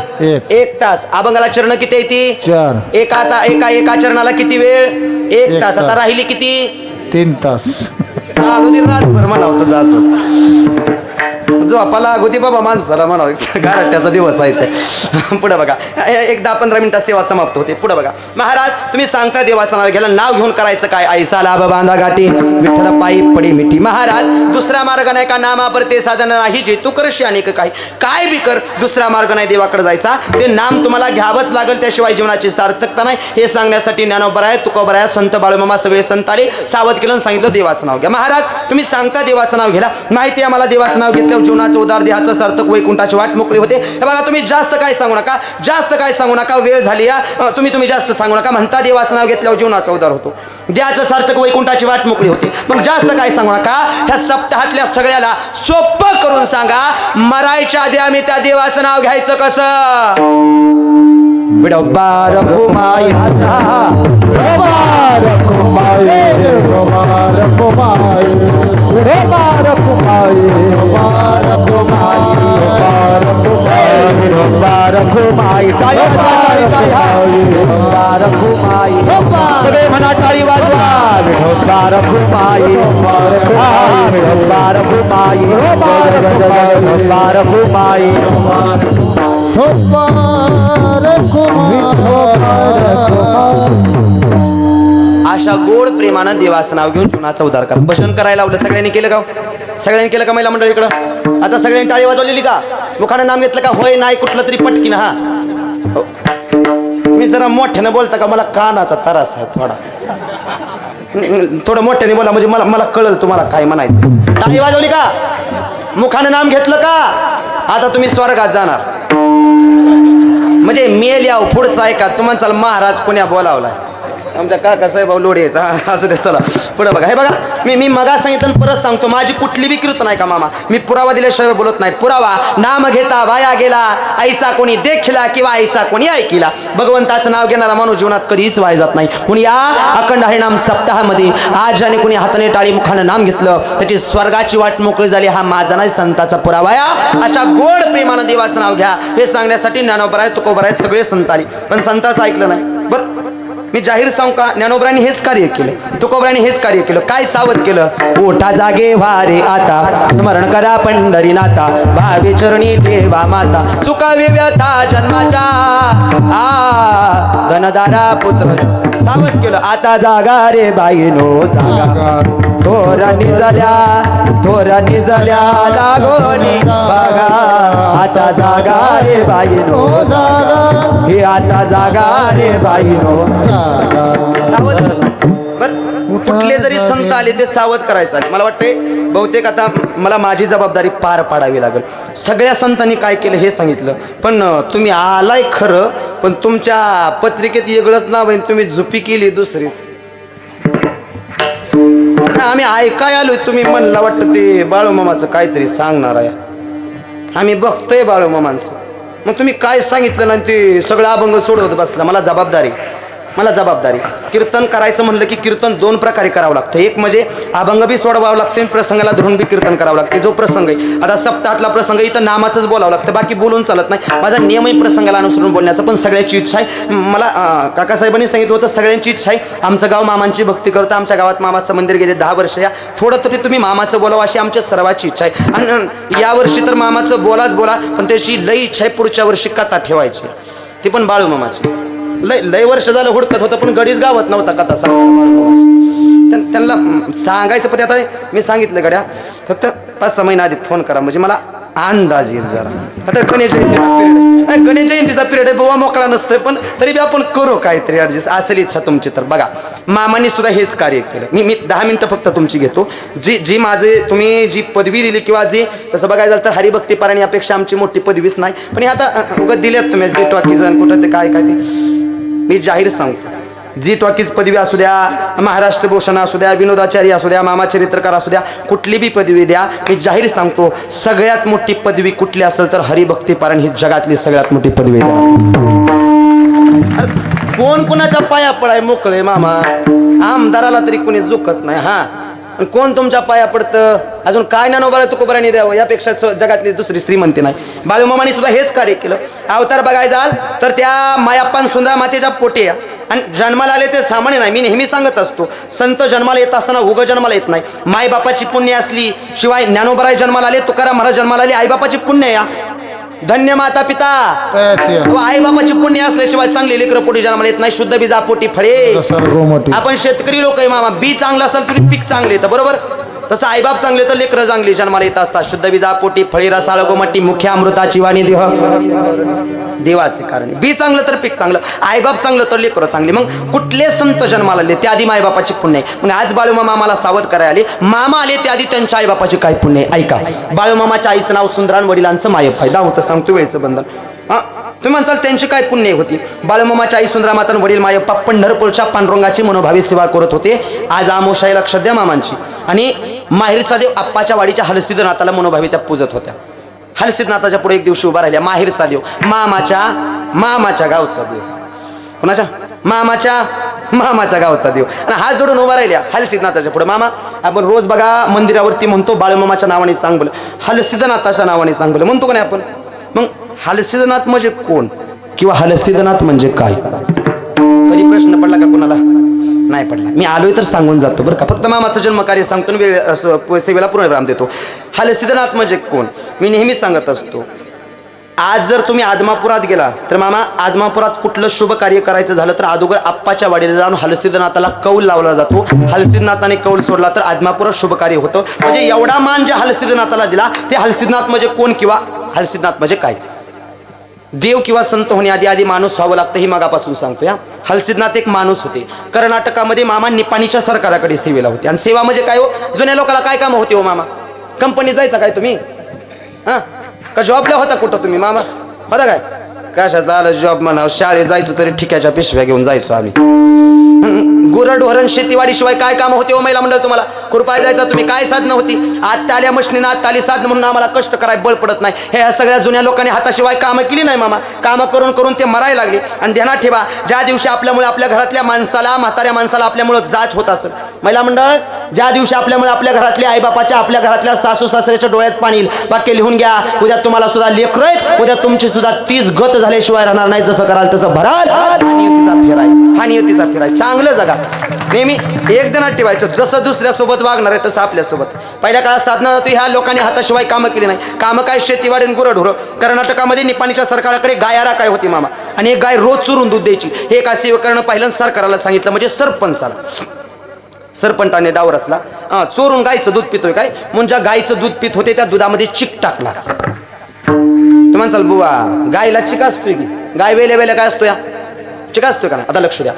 1 तास. अभंगाला चरण किती येते? 4. एका चरणाला किती वेळ? 1 तास. आता राहिली किती? 3 तास. चालू दिन रातभर म्हणावं तुझं असंच. झोपाला अगोदी बाबा माणसाला म्हणावं, गारट्याचा दिवस आहे ते. पुढे बघा, एक 10-15 मिनिटात सेवा समाप्त होते. पुढे बघा, महाराज तुम्ही सांगता देवाचं नाव घ्यायला, नाव घेऊन करायचं काय? ऐसा लाभ बांधा गाठी, विठ्ठल पायी पडी मिठी. महाराज दुसरा मार्ग नाही का? नामापर ते साधन नाही जे तू करशी अनेक काय बी कर, दुसरा मार्ग नाही देवाकडे जायचा. ते नाम तुम्हाला घ्यावंच लागेल, त्याशिवाय जीवनाची सार्थकता नाही. हे सांगण्यासाठी ज्ञानोबराय, तुकोबराय, संत बाळूमामा सगळे संत आले, सावध केलं, सांगितलं देवाचं नाव घ्या. महाराज तुम्ही सांगता देवाचं नाव घ्यायला, माहिती आम्हाला देवाचं नाव घेतल्यावर जीवनाचं उदार, देहाचं सार्थक, वैकुंठाची वाट मोकळी होते. हे बघा, तुम्ही जास्त काय सांगू नका, जास्त काय सांगू नका, वेळ झाली या. तुम्ही जास्त सांगू नका. म्हणता देवाचं नाव घेतल्यावर जीवनाचा उदार होतो, देहाचं सार्थक, वैकुंठाची वाट मोकळी होते. मग जास्त काय सांगू नका. ह्या सप्ताहातल्या सगळ्याला सोपं करून सांगा, मरायच्या आधी आम्ही त्या देवाचं नाव घ्यायचं कसं? विडोबार घुमाई हाता, विडोबार घुमाई, विडोबार घुमाई, विडोबार घुमाई, विडोबार घुमाई, विडोबार घुमाई, विडोबार घुमाई, सगळे म्हणा टाळी वाजवा. विडोबार घुमाई, विडोबार घुमाई, विडोबार घुमाई, अशा गोड प्रेमानं देवाचं नाव घेऊन जीवनाचा उद्धार करा. भजन करायला लावलं, सगळ्यांनी केलं का? सगळ्यांनी केलं का? महिला मंडळी इकडं आता सगळ्यांनी टाळी वाजवलेली का? मुखानं नाम घेतलं का? होय नाही कुठलं तरी पटकीन. हा तुम्ही जरा मोठ्यानं बोलता का? मला कानाचा त्रास आहे थोडा. थोडं मोठ्याने बोला म्हणजे मला कळलं तुम्हाला काय म्हणायचं. टाळी वाजवली का? मुखानं नाम घेतलं का? आता तुम्ही स्वर्गात जाणार. म्हणजे मेल याव पुढचा ऐका, तुम्हाला महाराज कोण्या बोलावलाय? आमच्या काका साहेब लोढेचा. असं ते चला पुढे बघा. हे बघा, मी मगा सांगितलं परत सांगतो, माझी कुठली बी कृत नाही का मामा, मी पुरावा दिल्याशिवाय बोलत नाही. पुरावा नाम घेता वाया गेला, ऐसा कोणी देखिला किंवा ऐसा कोणी ऐकिला. भगवंताचं नाव घेणारा माणूस जीवनात कधीच वाया जात नाही. कोणी या अखंड हरिनाम सप्ताहामध्ये आज ज्याने कोणी हाताने टाळी मुखाने नाम घेतलं त्याची स्वर्गाची वाट मोकळी झाली, हा माझा नाही संताचा पुरावा. या अशा गोड प्रेमानं देवाचं नाव घ्या हे सांगण्यासाठी ज्ञानोबराय, तुकोबराय सगळे संत आली, पण संताचं ऐकलं नाही. बरं मी जाहीर सांगू का? ज्ञानोबरांनी हेच कार्य केलं, तुकोबरांनी हेच कार्य केलं. काय सावध केलं? ओठा जागे वारे आता, स्मरण करा पंढरीनाथा, भावे चरणी ठेवा माता, चुकावी व्यथा जन्माच्या. धनदारा पुत्र सावध केलं. आता जागा रे बाईनो जागा, थोरा निजल्या लागोनी बघा. आता जागा रे बाईनो जागा, हे आता जागा रे बाईनो जागा. सावध. बर, कुठले जरी संत आले ते सावध करायचं आहे. मला वाटते बहुतेक आता मला माझी जबाबदारी पार पाडावी लागेल. सगळ्या संतांनी काय केलं हे सांगितलं, पण तुम्ही आलाय खरं, पण तुमच्या पत्रिकेत वेगळंच नाव आहे, तुम्ही झुपी केली दुसरीच. आम्ही ऐकाय आलोय, तुम्ही म्हणला वाटतं ते बाळूमामाचं काहीतरी सांगणार आहे. आम्ही बघतोय बाळूमामांचं, मग तुम्ही काय सांगितलं ना ते सगळं अभंग सोडवत बसला. मला जबाबदारी. कीर्तन करायचं म्हणलं की कीर्तन दोन प्रकारे करावं लागतं. एक म्हणजे अभंग बी सोडवावं लागतं, प्रसंगाला धरून बी कीर्तन करावं लागतं. जो प्रसंग आहे, आता सप्ताहातला प्रसंग इथं नामाचंच बोलावं लागतं, बाकी बोलून चालत नाही. माझा नियमही प्रसंगाला अनुसरून बोलण्याचं, पण सगळ्याची इच्छा आहे. मला काकासाहेबांनी सांगितलं होतं सगळ्यांची इच्छा आहे. आमचं गाव मामांची भक्ती करतं, आमच्या गावात मामाचं मंदिर गेले 10 वर्ष. या थोडं तरी तुम्ही मामाचं बोलावं अशी आमच्या सर्वांची इच्छा आहे. आणि यावर्षी तर मामाचं बोला, पण त्याची लई इच्छा आहे पुढच्या वर्षी कथा ठेवायची, ती पण बाळूमामाची. लय वर्ष झालं हुडकत होतं, पण गडीच गावत नव्हता कथा सांग. त्यांना सांगायचं, पण आता मी सांगितलं गड्या फक्त 5-6 महिना आधी फोन करा, म्हणजे मला अंदाज येईल जरा. आता गणेश जयंतीचा पिरियड आहे, बुवा मोकळा नसतोय, पण तरी बी आपण करू काहीतरी ॲडजस्ट. असेल इच्छा तुमची तर बघा. मामांनी सुद्धा हेच कार्य केलं. मी 10 मिनिटं फक्त तुमची घेतो. जी माझे तुम्ही जी पदवी दिली, किंवा जी तसं बघायचं झालं तर हरिभक्ती पारायण यापेक्षा आमची मोठी पदवीच नाही, पण हे आता उगाच दिल्यात तुम्ही. जी टॉकीजन कुठं ते काय ते मी जाहीर सांगतो. जी टॉकीज पदवी असू द्या, महाराष्ट्र भूषण असू द्या, विनोदाचार्य असू द्या, मामा चरित्रकार असू द्या, कुठली बी पदवी द्या, मी जाहीर सांगतो सगळ्यात मोठी पदवी कुठली असेल तर हरिभक्ती पारायण ही जगातली सगळ्यात मोठी पदवी द्या. कोण कोणाच्या पाया पडाय मोकळे मामा, आमदाराला तरी कोणी झुकत नाही. हा, कोण तुमच्या पाया पडतं, अजून काय ज्ञानोबा तुकोबारांनी द्यावं, यापेक्षा जगातली दुसरी श्रीमंती नाही. बाळूमामांनी सुद्धा हेच कार्य केलं. अवतार बघायला जाल तर त्या मायाप्पान सुंदरा मातेच्या पोटी आणि जन्माला आले ते सामान्य नाही. मी नेहमी सांगत असतो, संत जन्माला येत असताना उग जन्माला येत नाही. मायबापाची पुण्य असली, शिवाय ज्ञानोबराय जन्माला आले, तुकाराम महाराज जन्माला आले, आईबापाची पुण्य या. धन्य माता पिता, आई बाबाची पुण्य असल्याशिवाय चांगले लेकरं पोटी जन्माला येत नाही. शुद्ध बीजा पोटी फळे. आपण शेतकरी लोक आहे मामा, बी चांगलं असेल तरी पीक चांगले येतं, बरोबर. तसं आईबाप चांगले तर लेकरं चांगली जन्माला येत असतात. शुद्ध बीजा पोटी फळे रसाळ गोमटी मुख्य अमृताची वाणी देह देवाचे कारण. बी चांगलं तर पीक चांगलं, आईबाप चांगलं तर लेकरं चांगली. मग कुठले संत जन्माला आले ते आधी मायबापाची पुण्य आहे. मग आज बाळूमामा आम्हाला सावध करायला आले. मामा आले ते आधी त्यांच्या आईबापाचे काय पुण्य आहे ऐका. बाळूमामाच्या आईचं नाव सुंदरान, वडिलांचं मायप फायदा होतं. सांगतो वेळेचं बंधन. तुम्ही म्हणसाल त्यांची काय पुण्य होती. बाळूमामाच्या आई सुंदरा माता, वडील मायप्पा पंढरपूरच्या पांडुरंगाची मनोभावी सेवा करत होते. आज आमोशाही लक्षात द्या मामांची. आणि माहेरचा देव आप्पाच्या वाडीच्या हलसिद्धनाथाला मनोभावी त्या पूजत होत्या. हलसिद्धनाथाच्या पुढे एक दिवशी उभा राहिल्या. माहेरचा देव, मामाच्या गावचा देव. कोणाच्या? मामाच्या गावचा देव. आणि हात जोडून उभा राहिल्या हलसिद्धनाथाच्या पुढे. मामा, आपण रोज बघा मंदिरावरती म्हणतो बाळूमामाच्या नावाने चांगलं, हलसिद्धनाथाच्या नावाने चांगलं म्हणतो का नाही आपण. मग हलसिद्धनाथ म्हणजे कोण, किंवा हलसिद्धनाथ म्हणजे काय, कधी प्रश्न पडला का कोणाला? नाही पडला. मी आलोय तर सांगून जातो बरं का. फक्त मामाचं जन्मकार्य सांगतो, वेळ सेवेला पूर्णविराम देतो. हलसिद्धनाथ म्हणजे कोण मी नेहमीच सांगत असतो. आज जर तुम्ही आदमापुरात गेला तर मामा, आदमापुरात कुठलं शुभ कार्य करायचं झालं तर अगोदर आप्पाच्या वाडीला जाऊन हलसिद्धनाथाला कौल लावला जातो. हलसिद्धनाथाने कौल सोडला तर आदमापुरात शुभ कार्य होतं. म्हणजे एवढा मान जे हलसिद्धनाथाला दिला, ते हलसिद्धनाथ म्हणजे कोण किंवा हलसिद्धनाथ म्हणजे काय. देव किंवा संत होण्याआधी आधी माणूस व्हावं लागतं, ही मागापासून सांगतो या. हलसिद्धनाथ एक माणूस होते. कर्नाटकामध्ये मामा निपाणीच्या सरकाराकडे सेवेला होते. आणि सेवा म्हणजे काय हो, जुन्या लोकांना काय काम होते हो मामा. कंपनी जायचा काय तुम्ही, हा का जॉबला होता कुठं तुम्ही मामा, होता काय कशाचा आलं जॉब म्हणा. शाळेत जायचो तरी ठिक्याच्या पिशव्या घेऊन जायचो आम्ही. गुरढोरण शेतीवाडी शिवाय काय काम होते हो महिला मंडळ तुम्हाला. खुरपाय जायचा तुम्ही, काय साधनं होती. आता आल्या मशनीनं आता आली साधनं म्हणून आम्हाला कष्ट करायला बळ पडत नाही. हे सगळ्या जुन्या लोकांनी हाताशिवाय कामं केली नाही मामा. कामं करून करून ते मरायला लागले. आणि ध्यानात ठेवा, ज्या दिवशी आपल्यामुळे आपल्या घरातल्या माणसाला, म्हाताऱ्या माणसाला आपल्यामुळे जाच होत असेल, महिला मंडळ ज्या दिवशी आपल्यामुळे आपल्या घरातल्या आईबापाच्या आपल्या घरातल्या सासू सासऱ्याच्या डोळ्यात पाणी येईल. वाक्य लिहून घ्या. उद्या तुम्हाला सुद्धा लेकरं आहेत, उद्या तुमची सुद्धा तीच गत झाल्याशिवाय राहणार नाही. जसं कराल तसं भराल. हा नियतीचा फेराय, हा नियतीचा फेराय. चांगलं जगा, नेहमी एक दिनात ठेवायचं. जसं दुसऱ्यासोबत वागणार आहे तसं आपल्यासोबत. पहिल्या काळात साधना जातो, ह्या लोकांनी हाताशिवाय कामं केली नाही. कामं काय, शेतीवाडी गुरंढोरं. कर्नाटकामध्ये निपाणीच्या सरकाराकडे गायारा काय होती मामा, आणि एक गाय रोज चुरून दूध द्यायची. हे एका सेवकानं पाहिलं, सरकाराला सांगितलं, म्हणजे सरपंचाला. सरपंचाने डाव रचला, चोरून गायचं दूध पितोय काय, म्हणून ज्या गायचं दूध पित होते त्या दुधामध्ये चिक टाकला. तुम्ही म्हणसाल बुवा गायला चिक असतोय की, गाय वेल्या वेल्या काय असतो, या चिक असतोय का नाही. आता लक्ष द्या,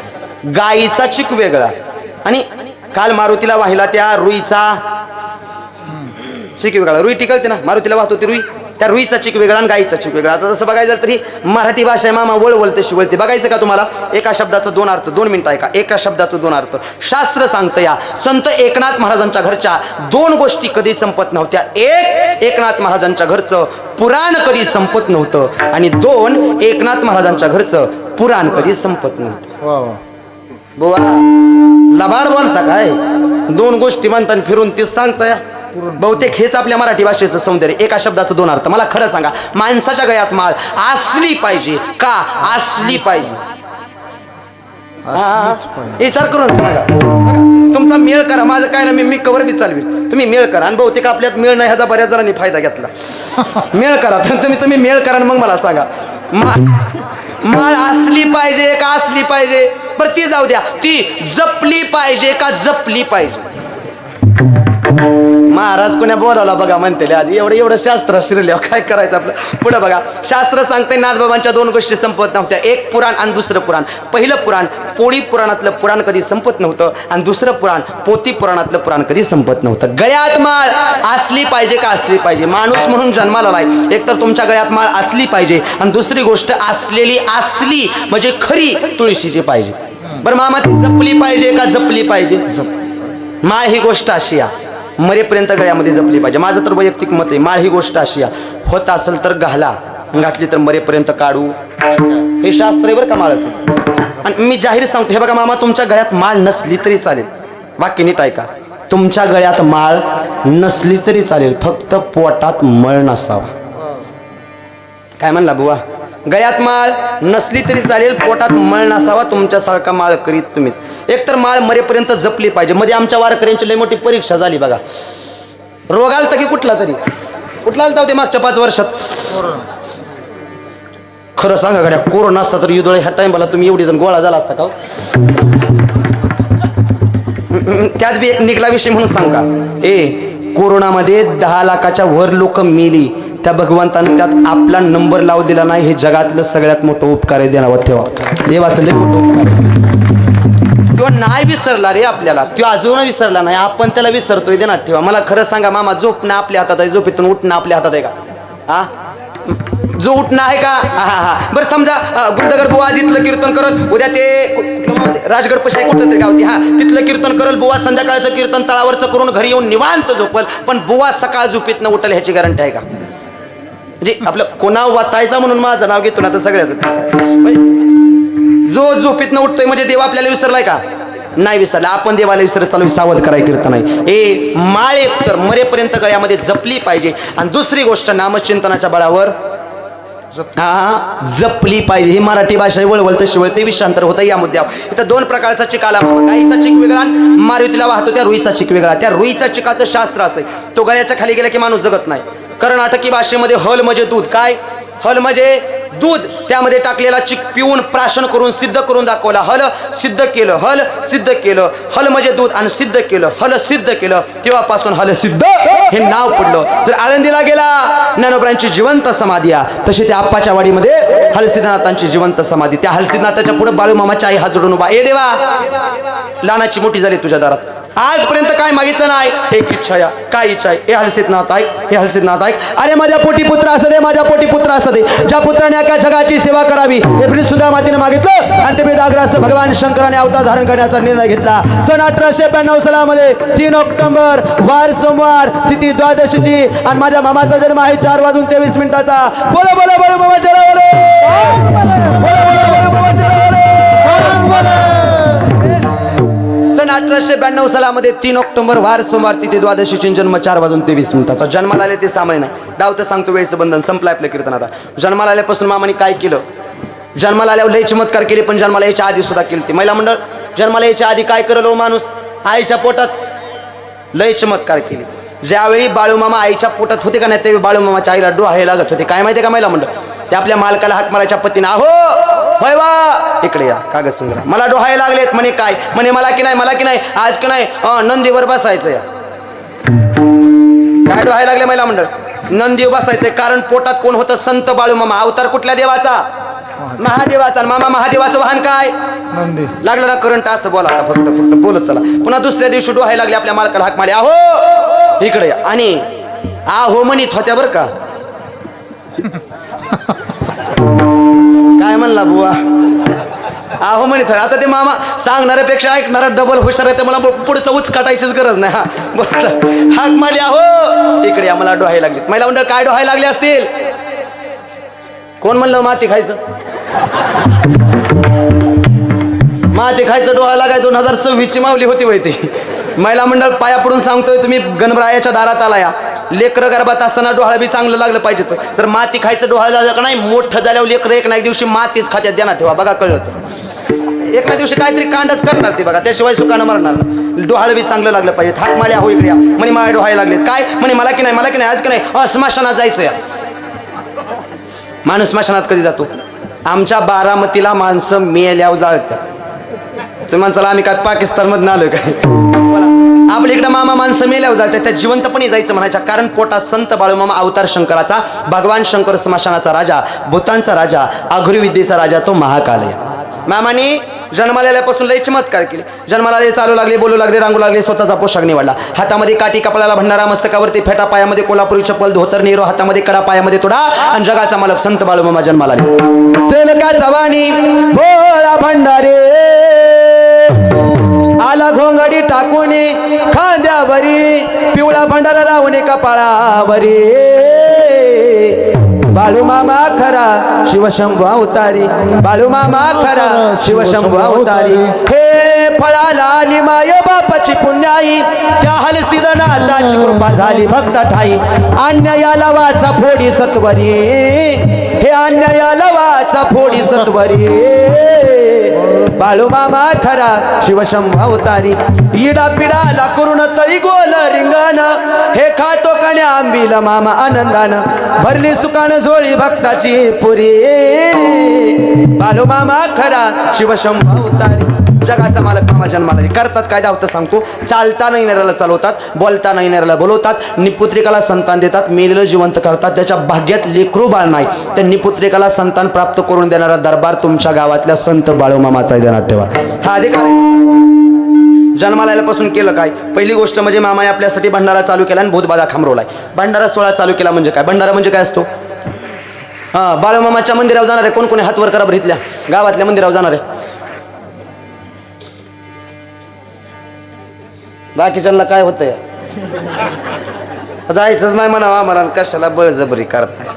गायीचा चिक वेगळा आणि काल मारुतीला वाहिला त्या रुईचा चिक वेगळा. रुई टिकलते ना, मारुतीला वाहत होती रुई, त्या रुईचा चिक वेगळा आणि गायीचा चिक वेगळा. आता तसं बघायचं तरी मराठी भाषा आहे मामा, वळवळ तशी वळते. बघायचं का तुम्हाला, एका शब्दाचं दोन अर्थ. 2 मिनिटं ऐका. एका शब्दाचं 2 अर्थ. शास्त्र सांगतं या संत एकनाथ महाराजांच्या घरच्या 2 गोष्टी कधी संपत नव्हत्या. एक, एकनाथ महाराजांच्या घरचं पुराण कधी संपत नव्हतं, आणि 2, एकनाथ महाराजांच्या घरचं पुराण कधी संपत नव्हतं. बुवा लबाड बोलता काय, 2 गोष्टी म्हणता फिरून तीच सांगता. बहुतेक हेच आपल्या मराठी भाषेचं सौंदर्य. एका शब्दाचं 2 अर्थ. मला खरं सांगा, माणसाच्या गळ्यात माळ असली पाहिजे का, असली पाहिजे? विचार करून सांगा. तुमचा मेळ करा, माझं काय ना, मी कवर बी चालवी, तुम्ही मेळ करा. आणि बहुतेक आपल्यात मेळ नाही ह्याचा बऱ्याच जणांनी फायदा घेतला. मेळ करा, तुम्ही मेळ करा आणि मग मला सांगा, माळ असली पाहिजे का असली पाहिजे? बरं ती जाऊ द्या, ती जपली पाहिजे का जपली पाहिजे? महाराज कोण्या बोलावला बघा म्हणते आधी. एवढं शास्त्र शिरल्यावर काय करायचं आपलं. पुढे बघा, शास्त्र सांगते नाथबाबांच्या 2 गोष्टी संपत नव्हत्या. एक पुराण आणि दुसरं पुराण. पहिलं पुराण पोळी पुराणातलं पुराण कधी संपत नव्हतं, आणि दुसरं पुराण पोथी पुराणातलं पुराण कधी संपत नव्हतं. गळ्यात माळ असली पाहिजे का असली पाहिजे? माणूस म्हणून जन्माला आलाय, एकतर तुमच्या गळ्यात माळ असली पाहिजे, आणि दुसरी गोष्ट असलेली असली म्हणजे खरी तुळशीची पाहिजे. बरं मामा, ती जपली पाहिजे का जपली पाहिजे? माळ ही गोष्ट अशी या मरेपर्यंत गळ्यामध्ये जपली पाहिजे. माझं तर वैयक्तिक मत आहे, माळ ही गोष्ट अशी या, होत असेल तर घाला, घातली तर मरेपर्यंत काढू. हे शास्त्र आहे बरं का माळाचं. आणि मी जाहीर सांगतो, हे बघा मामा, तुमच्या गळ्यात माळ नसली तरी चालेल. वाक्य नीट ऐका, तुमच्या गळ्यात माळ नसली तरी चालेल, फक्त पोटात मळ नसावा. काय म्हणला बुवा? गळ्यात माळ नसली तरी चालेल, पोटात मळ नसावा. तुमच्यासारखा माळ करीत तुम्हीच. एकतर माळ मरेपर्यंत जपली पाहिजे. मध्ये आमच्या वारकऱ्यांची लय मोठी परीक्षा झाली बघा. रोग आलता की कुठला आलता होते मागच्या 5 वर्षात? खरं सांगा गड्या, कोरोना असता तर युदोळे ह्या टाइमला तुम्ही एवढी जण गोळा झाला असता का? त्यात बी एक निघला विषय म्हणून सांगा. कोरोनामध्ये 10 लाखाच्या वर लोक मेली. त्या भगवंतानं त्यात आपला नंबर लावू दिला नाही. हे जगातलं सगळ्यात मोठं उपकार आहे. देण्यावर ठेवा, देवाचं लय मोठं उपकार. तो नाही विसरला रे आपल्याला, तो अजून विसरला नाही, आपण त्याला विसरतोय. देण्यात ठेवा. मला खरं सांगा मामा, झोपणं आपल्या हातात आहे, झोपेतून उठणं आपल्या हातात आहे का? हा, जो उठणं आहे का? बरं समजा गुलदगड बुवा आज इथलं कीर्तन करत, उद्या ते राजगड पशाई कुठं तरी गावती, तिथलं कीर्तन करल बुवा, संध्याकाळचं कीर्तन तळावरचं करून घरी येऊन निवांत झोपल. पण बुवा सकाळ झोपेतनं उठल ह्याची गॅरंटी आहे का? म्हणजे आपलं कोणा वातायचा म्हणून माझं नाव घेतो ना, तर सगळ्याच म्हणजे जो झोपेतनं उठतोय म्हणजे देव आपल्याला विसरलाय का? नाही विसरला. आपण देवाला विसरत चालू, सावध कराय कीर्तन नाही. माळे तर मरेपर्यंत गळ्यामध्ये जपली पाहिजे. आणि दुसरी गोष्ट, नामचिंतनाच्या बळावर जपली पाहिजे. ही मराठी भाषा वळवळ तशी वळते, विषांतर होतं या मुद्द्यावर. इथं 2 प्रकारचा चिक आला. गाईचा चिक वेगळा, मारुतीला वाहतो त्या रुईचा चिक वेगळा. त्या रुईचा चिकाचं शास्त्र असं, तो गळ्याच्या खाली गेला की माणूस जगत नाही. कर्नाटकी भाषेमध्ये हल म्हणजे दूध. काय हल म्हणजे? दूध. त्यामध्ये टाकलेला चिक पिऊन प्राशन करून सिद्ध करून दाखवला. हल सिद्ध केलं, हल सिद्ध केलं. हल म्हणजे दूध आणि सिद्ध केलं, हल सिद्ध केलं. तेव्हापासून हल सिद्ध हे नाव पडलं. जर आळंदीला गेला, ज्ञानोबरांची जिवंत समाधी आहे, तशी त्या आप्पाच्या वाडीमध्ये हलसिद्धनाथांची जिवंत समाधी. त्या हलसिद्धनाथाच्या पुढे बाळूमामाची आई हात जोडून उभा, ए देवा, लहानाची मोठी झाली तुझ्या दारात, आजपर्यंत काय मागितलं नाही, एक इच्छा या. काय इच्छा आहे? हे हलसिद्धनाथ ऐक, हे हलसिद्धनाथ ऐक. अरे माझ्या पोटी पुत्र असू दे, माझ्या पोटी पुत्र असू दे, ज्या पुत्राने अख्या जगाची सेवा करावी, हे ब्रिज सुद्धा मातीने मागितलं. आणि ते वेदाग्रस्त भगवान शंकराने अवतार धारण करण्याचा निर्णय घेतला. सन 1892 सालामध्ये 3 ऑक्टोबर वार सोमवार, तिथी द्वादशीची. आणि माझ्या मामाचा जन्म आहे 4:23 बोला बोला बोला मामा चला बोला. सन 1892 सालामध्ये 3 ऑक्टोबर वार सोमवार तिथे द्वादशीची जन्म 4:23 जन्माला आले ते सामान्य नाही. डावतं सांगतो वेळेचं बंधन संपलं आपलं कीर्तन. आता जन्माला आल्यापासून मामाने काय केलं? जन्माला आल्यावर लय चमत्कार केले, पण जन्माला यायच्या आधी सुद्धा केली. महिला मंडळ जन्माला यायच्या आधी काय करलो माणूस? आईच्या पोटात लय चमत्कार केले. ज्यावेळी बाळूमामा आईच्या पोटात होते का नाही त्यावेळी बाळूमामाच्या आईला डोहाळे लागत होते. काय माहिती का महिला मंडळ? ते आपल्या मालकाला हाक मारायच्या पत्तीने, अहो होय वा इकडे या कागद सुंदर, मला डोहाळे लागलेत. म्हणे काय? म्हणे मला की नाही आज की नाही नंदीवर बसायचं या. काय डोहाळे लागले महिला मंडळ? नंदीवर बसायचंय. कारण पोटात कोण होतं? संत बाळूमामा. अवतार कुठल्या देवाचा? महादेवाचा. मामा महादेवाचं वाहन काय? नंदी. लागलं ना करंट असं बोला आता फक्त बोलत चला. पुन्हा दुसऱ्या दिवशी डोहाळे लागले, आपल्या मालकाला हाक मारे, अहो इकडे या. आणि आहो म्हणीत होत्या बरं का. काय म्हणला बुवा? आहो म्हणत. आता ते मामा सांगणाऱ्यापेक्षा ऐकणारा डबल हुशार आहे, तर मला पुढचं उच काटायचीच गरज नाही. हा बोल हाक मारली, आहो इकडे या, मला डोहाळे लागले. महिला म्हणतात काय डोहाळे लागले असतील? कोण म्हणलं माती खायचं? माती खायचं डोहाळे लागाय 2026 मावली होती वय ती. महिला मंडळ पाया पडून सांगतोय, तुम्ही गणरायाच्या दारात आला या. लेकरं गर्भात असताना डोहाळं बी चांगलं लागलं पाहिजे. तर माती खायचं डोहाळं लागलं का नाही, मोठं झाल्यावर लेकरं एक ना एक दिवशी मातीच खात्यात देणार ठेवा बघा, कळतं. एक ना दिवशी काहीतरी कांडच करणार ते बघा, त्याशिवाय सुकानं मरणार. डोहाळं बी चांगलं लागलं पाहिजे. हाक मारे, आहो इकडे या. म्हणे मला डोहाळे लागले. काय? म्हणे मला की नाही आज की नाही स्मशानात जायचं या. माणूस स्मशानात कधी जातो? आमच्या बारामतीला माणसं मेल्यावर जाळतात. तुम्ही माणसाला आम्ही काय पाकिस्तानमधून आलोय काय? आपल्या इकडे मामा माणसं मेल्यावर जातात, त्या जिवंतपणे जायचं म्हणायच्या. कारण पोटात संत बाळूमामा अवतार शंकराचा, भगवान शंकर स्मशानाचा राजा, भूतांचा राजा, आघुरी विद्येचा राजा, तो महाकाल आहे. मामाने जन्माला आल्यापासून लय चमत्कार केले. जन्माला आले, चालू लागले, बोलू लागले, रांगू लागले, स्वतःचा पोशाख निवडला. हातामध्ये काठी, कपाळाला भंडारा, मस्तकावरती फेटा, पायामध्ये कोल्हापुरी चप्पल, धोतर नेरो, हातामध्ये कडा, पायामध्ये तोडा, आणि जगाचा मालक संत बाळूमामा जन्माला आले. तेलका जवानी भोळा भंडारे आला घोंगडी टाकून खांद्यावरी, पिवळा भंडारा लावून कपाळावरी. बाळूमामा खरा शिवशंभू अवतारी, बाळूमामा खरा शिवशंभू अवतारी. हे फळाला आली माय बापाची पुण्याई, त्या हलसिद्धनाथाची कृपा झाली भक्त ठाई. अन्यायाला वाचा फोडी सत्वरी, हे अन्यायाला वाचा फोडी सत्वरी. बाळूमामा खरा शिवशंभू अवतारी. इडा पिडाला करून तळी गोल रिंगण, हे खातो कण्या आंबील मामा आनंदानं. भरली सुकान झोळी भक्ताची पुरी, बाळूमामा खरा शिवशंभू अवतारी. जगाचा मालक मामा जन्माला आले. करतात काय धावतं सांगतो. चालताना येणाऱ्याला चालवतात, बोलताना येणाऱ्याला बोलवतात, निपुत्रिकाला संतान देतात, मेलेलं जिवंत करतात. त्याच्या भाग्यात लेकरू बाळ नाही, त्या निपुत्रिकाला संतान प्राप्त करून देणारा दरबार तुमच्या गावातल्या संत बाळूमामाचा देण्यात ठेवा. हा अधिकार आहे. जन्माला आल्यापासून केलं काय? पहिली गोष्ट म्हणजे मामाने आपल्यासाठी भंडारा चालू केला आणि भूतबाधा खांबरवलाय. भंडारा सोहळा चालू केला म्हणजे काय? भंडारा म्हणजे काय असतो? हा, बाळूमामाच्या मंदिरावर जाणार आहे. कोण कोणी हात वर करा बरं. इथल्या गावातल्या मंदिरावर जाणार आहे. बाकीच्यांना काय होतंय? जायचंच नाही म्हणावा मला, कशाला बळजबरी करताय?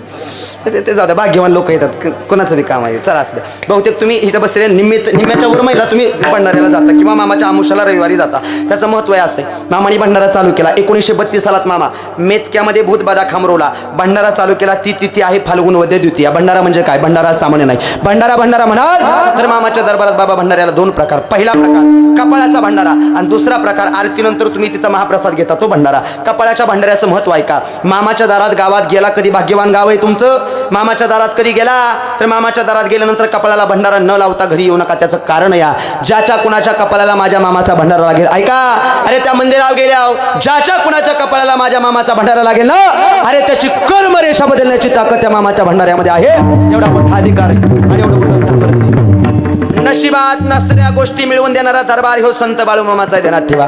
ते जाऊ द्या, भाग्यवान लोक येतात, कोणाचं बी काम आहे. चला असं बहुतेक तुम्ही इथं बसले निम्म्याच्या वर महिला तुम्ही भंडाऱ्याला जाता किंवा मामाच्या आमुषाला रविवारी जाता. त्याचं महत्व आहे असं. मामाने भंडारा चालू केला 1932 सालात. मामा मेतक्यामध्ये भूतबाधा खांबरवला, भंडारा चालू केला. ती तिथी आहे फाल्गुन वद्य द्वितीया. भंडारा म्हणजे काय? भंडारा सामान्य नाही. भंडारा म्हणाल तर मामाच्या दरबारात बाबा भंडाऱ्याला 2 प्रकार. पहिला प्रकार कपाळाचा भंडारा आणि दुसरा प्रकार आरतीनंतर तुम्ही तिथं महाप्रसाद घेता, तो भंडारा. कपाळाच्या भंडाऱ्याचं महत्व आहे का? मामाच्या दारात गावात गेला, कधी भाग्यवान गाव आहे तुमचं. मामाच्या दारात कधी गेला तर मामाच्या दारात गेल्यानंतर कपाळाला भंडारा न लावता घरी येऊ नका. त्याचं कारण या, ज्याच्या कुणाच्या कपाळाला माझ्या मामाचा भंडारा लागेल, ऐका, अरे त्या मंदिरावर गेल्या, ज्याच्या कुणाच्या कपाळाला माझ्या मामाचा भंडारा लागेल ना, अरे त्याची कर्म रेषा बदलण्याची ताकद त्या मामाच्या भंडाऱ्यामध्ये आहे. एवढा मोठा अधिकार आणि एवढं मोठं सामर्थ्य. नशिबात नसणाऱ्या गोष्टी मिळवून देणारा दरबार हो संत बाळूमामाचा देण्यात ठेवा.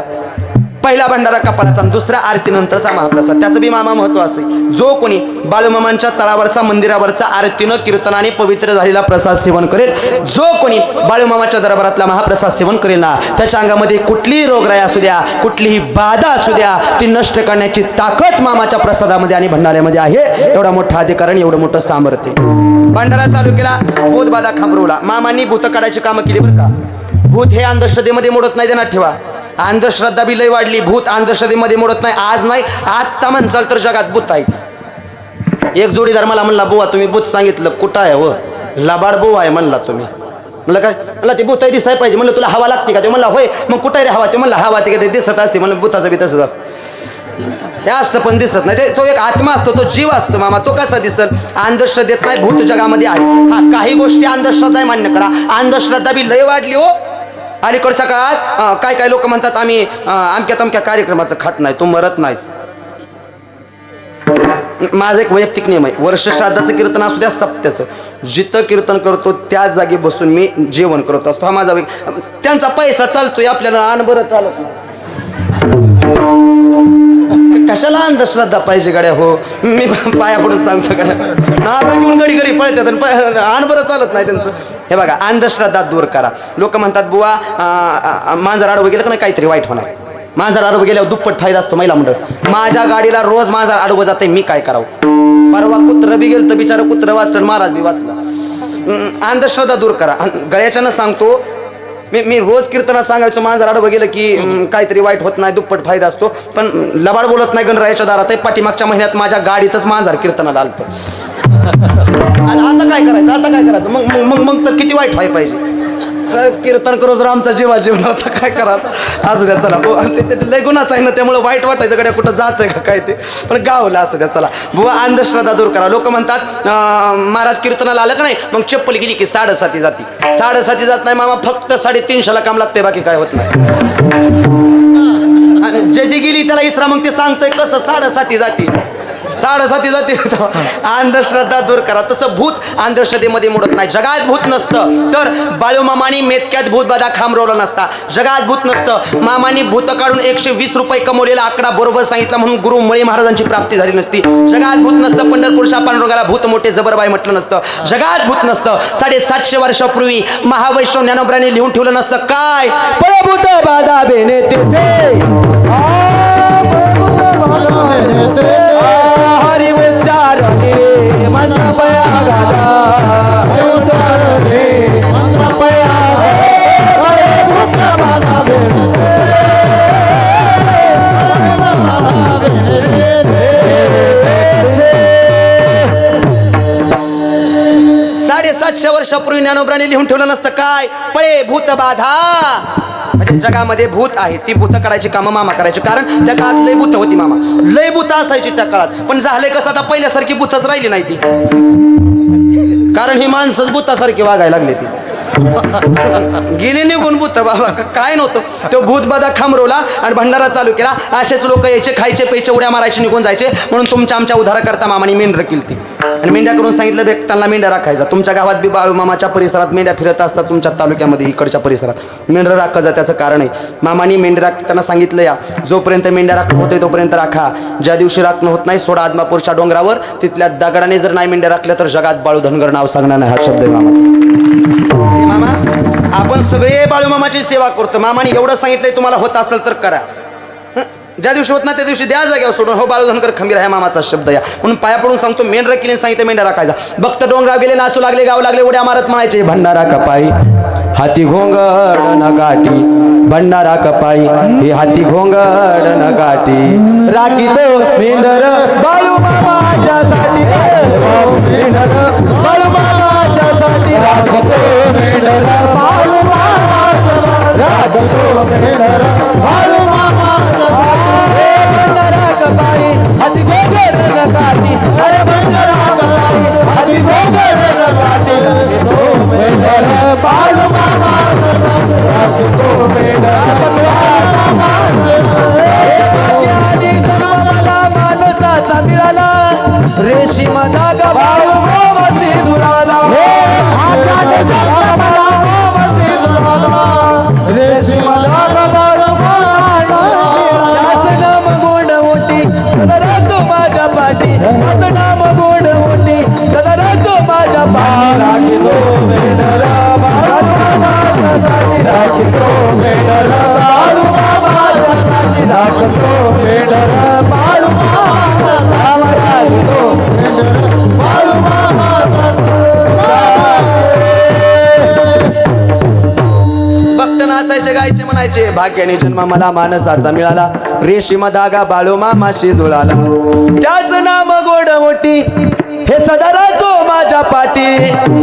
पहिला भंडारा कपाळाचा, दुसरा आरतीनंतरचा महाप्रसाद. त्याचं बी मामा महत्व असे. जो कोणी बाळूमामांच्या तळावरचा मंदिरावरचा आरतीनं कीर्तनाने पवित्र झालेला प्रसाद सेवन करेल, जो कोणी बाळूमामाच्या दरबारातला महाप्रसाद सेवन करेल ना, त्याच्या अंगामध्ये कुठलीही रोगराई असू द्या, कुठलीही बाधा असू द्या, ती नष्ट करण्याची ताकद मामाच्या प्रसादामध्ये आणि भंडाऱ्यामध्ये आहे. एवढा मोठा अधिकार आणि एवढं मोठं सामर्थ्य. भंडारा चालू केला, भूतबाधा खांबरवला. मामांनी भूत काढायची कामं केली बरं का. भूत हे अंधश्रद्धेमध्ये मोडत नाही देण्यात ठेवा. अंधश्रद्धा बी लय वाढली. भूत अंधश्रद्धेमध्ये मोडत नाही. आज नाही आत्ता म्हणसाल तर जगात भूत आहेत. एक जोडीदार मला म्हणला, बुवा तुम्ही भूत सांगितलं कुठं आहे? व लबाड बुवा आहे म्हणला तुम्ही. म्हणलं काय? म्हणलं ते भूत दिसाय पाहिजे. म्हणलं तुला हवा लागते का? ते म्हणला होय. मग कुठं रे हवा? ते म्हणला हवा ते दिसत असते. म्हणलं भूताचं बी तसंच असतं. ते असतं पण दिसत नाही. तो एक आत्मा असतो, तो जीव असतो मामा. तो कसा दिसल? अंधश्रद्धेत नाही, भूत जगामध्ये आहे. हा काही गोष्टी अंधश्रद्धा आहे मान्य करा. अंधश्रद्धा बी लय वाढली हो अलीकडच्या काळात. काय काय लोक म्हणतात आम्ही अमक्या तमक्या कार्यक्रमाचं खात नाही, तू मरत नाहीस. माझा एक वैयक्तिक नियम आहे, वर्ष श्राद्धाचं कीर्तन असू द्या सप्त्याचं, जिथं कीर्तन करतो त्याच जागी बसून मी जेवण करत असतो. हा माझा त्यांचा पैसा चालतोय, आपल्याला आण बरं चालत नाही. कशाला अंधश्रद्धा पाहिजे गड्या? हो मी पाया पडून सांगतो गड्या, नाव घेऊन गडी गडी पळतात आण बरं चालत नाही त्यांचं. हे बघा, अंधश्रद्धा दूर करा. लोक म्हणतात बुवा मांजर आडवं गेलं का नाही काहीतरी वाईट होणार. मांजर आडवं गेल्यावर दुप्पट फायदा असतो महिला मंडळ. माझ्या गाडीला रोज मांजर आडवं जाते, मी काय करावं? परवा कुत्र बी गेलं तर बिचारा कुत्र वाचतं, महाराज बी वाचला. अंधश्रद्धा दूर करा. गळ्याच्यानं सांगतो मी रोज कीर्तनात सांगायचो मांजर आडवं गेलं की काहीतरी वाईट होत नाही, दुप्पट फायदा असतो. पण लबाड बोलत नाही गणरायाच्या दारात आहे. पाठीमागच्या महिन्यात माझ्या गाडीतच मांजर कीर्तनाला आलतं. आता काय करायचं? आता काय करायचं? मग मग मग तर किती वाईट व्हायला पाहिजे? कीर्तन करू जर आमचा जीवा जीवन होता काय करायचं? असू द्या चला. ते लय गुन्हाच आहे ना, त्यामुळे वाईट वाटायचं गड्या कुठं जातंय का काय ते. पण गावला असू द्या चला. बुवा अंधश्रद्धा दूर करा. लोक म्हणतात महाराज कीर्तनाला आलं का नाही मग चप्पल गेली की 7:30 जाती. 7:30 जात नाही मामा, फक्त 350ला काम लागते, बाकी काय होत नाही. जे गेली त्याला इसरा मग ते सांगतोय कसं 7:30 जाती. 7:30 जाती. अंधश्रद्धा दूर करा. तसं भूत अंधश्रद्धेमध्ये मोडत नाही. जगात भूत नसतं तर बाळूमामानी मेतक्यात भूत बाधा खांबरवला नसता. जगात भूत नसतं, मामानी भूत काढून 120 रुपये कमवलेला आकडा बरोबर सांगितला म्हणून गुरु मळे महाराजांची प्राप्ती झाली नसती. जगात भूत नसतं, पंढरपूरच्या पांडुरंगाला भूत मोठे जबरबाई म्हटलं नसतं. जगात भूत नसतं, 750 वर्षापूर्वी महावैष्णव ज्ञानोबराने लिहून ठेवलं नसतं काय? पळभूत बाधा बेने हरी उच्चारणे मंत्र पया गादा उच्चारणे मंत्र पया साडेसातशे वर्षापूर्वी ज्ञानोबराने लिहून ठेवलं नसतं काय? पळे भूत बाधा. म्हणजे जगामध्ये भूत आहे, ती भूत काढायची कामं मामा करायची. कारण त्या काळात लय भूत होती मामा, लय भूत असायची त्या काळात. पण झालंय कसं आता पहिल्यासारखी भूतच राहिली नाही ती. कारण ही माणसंच भूतासारखी वागायला लागली ती. गेले निघून भूत बाबा काय नव्हतं. तो भूत बाधा खांबरवला आणि भंडारा चालू केला. असेच लोक यायचे, खायचे, पैसे उड्या मारायचे, निघून जायचे. म्हणून तुमच्या आमच्या उद्धारा करता मामाने मेंढर केली ती. आणि मेंढ्या करून सांगितलं भेटताना मेंढ्या राखायचा. तुमच्या गावात बी बाळूमामाच्या परिसरात मेंढ्या फिरत असतात, तुमच्या तालुक्यामध्ये इकडच्या परिसरात मेंढर राखायचं. त्याचं कारण आहे मामानी मेंढ्या राखताना सांगितलं या जोपर्यंत मेंढ्या राखणं होते तोपर्यंत राखा. ज्या दिवशी राखणं होत नाही सोडा आदमापूरच्या डोंगरावर. तिथल्या दगडाने जर नाही मेंढ्या राखल्या तर जगात बाळू धनगर नाव सांगणार नाही. हा शब्द आहे मामाचा. मामा आपण सगळे बाळूमामाची सेवा करतो. मामाने एवढं सांगितलंय तुम्हाला होत असेल तर करा. ज्या दिवशी होत ना त्या दिवशी द्या जाग्यावर सोडून. हो बाळू धनगर खंबीर आहे मामाचा शब्द या. म्हणून पाया पडून सांगतो मेंढर केली सांगितलं मेंढ्या राखायचा. भक्त डोंगराव गेले, नाचू लागले, गाव लागले, उड्या मारत म्हणायचे भंडारा कपाळी हाती घोंगड न गाठी. भंडारा कपाळी हे हाती घोंगड न गाठी. राखी तो मेंढर बाळू मामाच्यासाठी, मेंढर बाळू मामाच्यासाठी. राखी तो मेंढर बाळू मामाच्यासाठी, राखी तो मेंढर बाळू भंडारा कपाळी हाती घोंगड न गाठी. अरे भंडारा कपाळी हाती घोंगड न गाठी. तो मेंढर बाळू मामाच्यासाठी, राखी तो मेंढर बाळू मामाच्यासाठी. जन्माला माणसाचा मिळाला रेशीम धागा बाळू मामाची दुराला. रेशीम धागा बाळू त्याचं नाम गोड मोठी राहतो माझ्या पाठी. त्याचं नाम गोड मोठी राहतो माझ्या पाठी. राखी तो मेंढरा बाळू मामाच्यासाठी, राखी तो मेंढरा म्हणायचे भाग्याने जन्म मला मानसाचा मिळाला रेशीम धागा बाळू मामाशी जुळाला त्याच नाम गोड मोठी हे सदा राहतो माझ्या पाठी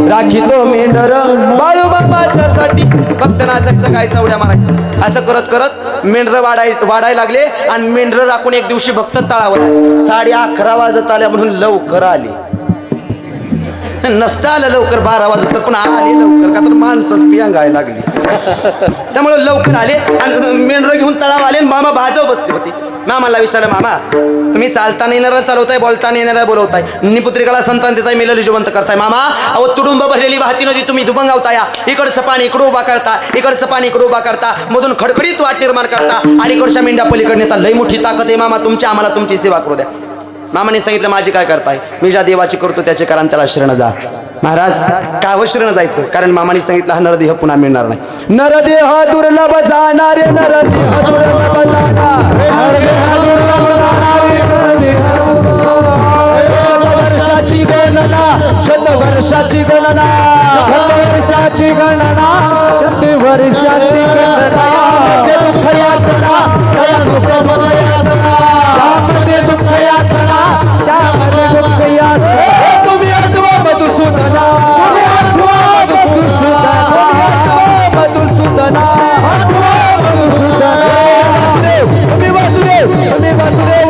राखी तो मेंढर बाळू बाबाच्या साठी फक्त नाचकचं गायचं उड्या मारायचं असं करत करत मेंढर वाढायला लागले आणि मेंढर राखून एक दिवशी भक्त तळावर आले 11:30 वाजत आल्या म्हणून लवकर आले नसतं आलं लवकर 12 वाजत तर पण आले लवकर का तर माणसंच पियांगायला लागली त्यामुळे लवकर आले आणि मेंढर घेऊन तळावर आले आणि मामा भाजव बसली होती मामाला विचारलं मामा तुम्ही चालताना येणारा चालवताय बोलताना येणारा बोलवताय निपुत्रिकाला संतान देताय मेलेली जिवंत करताय मामा अहो तुडुंब भरलेली वाहती नदी तुम्ही दुभंगावताय इकडचं पाणी इकडं उभा करता इकडचं पाणी इकडं उभा करता मधून खडखडीत वाट निर्माण करता अलीकडच्या मेंढ्या पलीकडे नेता लई मोठी ताकद आहे मामा तुमच्या आम्हाला तुमची सेवा करू द्या मामाने सांगितलं माझी काय करताय मी ज्या देवाची करतो त्याचे कारण त्याला शरण जा महाराज का व शरण जायचं कारण मामाने सांगितलं हा नरदेह पुन्हा मिळणार नाही नरदेह दुर्लभ जाणारे नरदेह दुर्लभ जाणार शतवर्षाची गणना शतवर्षाची गणना शतवर्षाची गणना शतवर्षाची गणना दुःख यातना त्यामध्ये दुःख यातना त्यामध्ये दुःख यातना तुम्ही आठवा मधुसूदना मधुसूदना तुम्ही वासुदेव तुम्ही वासुदेव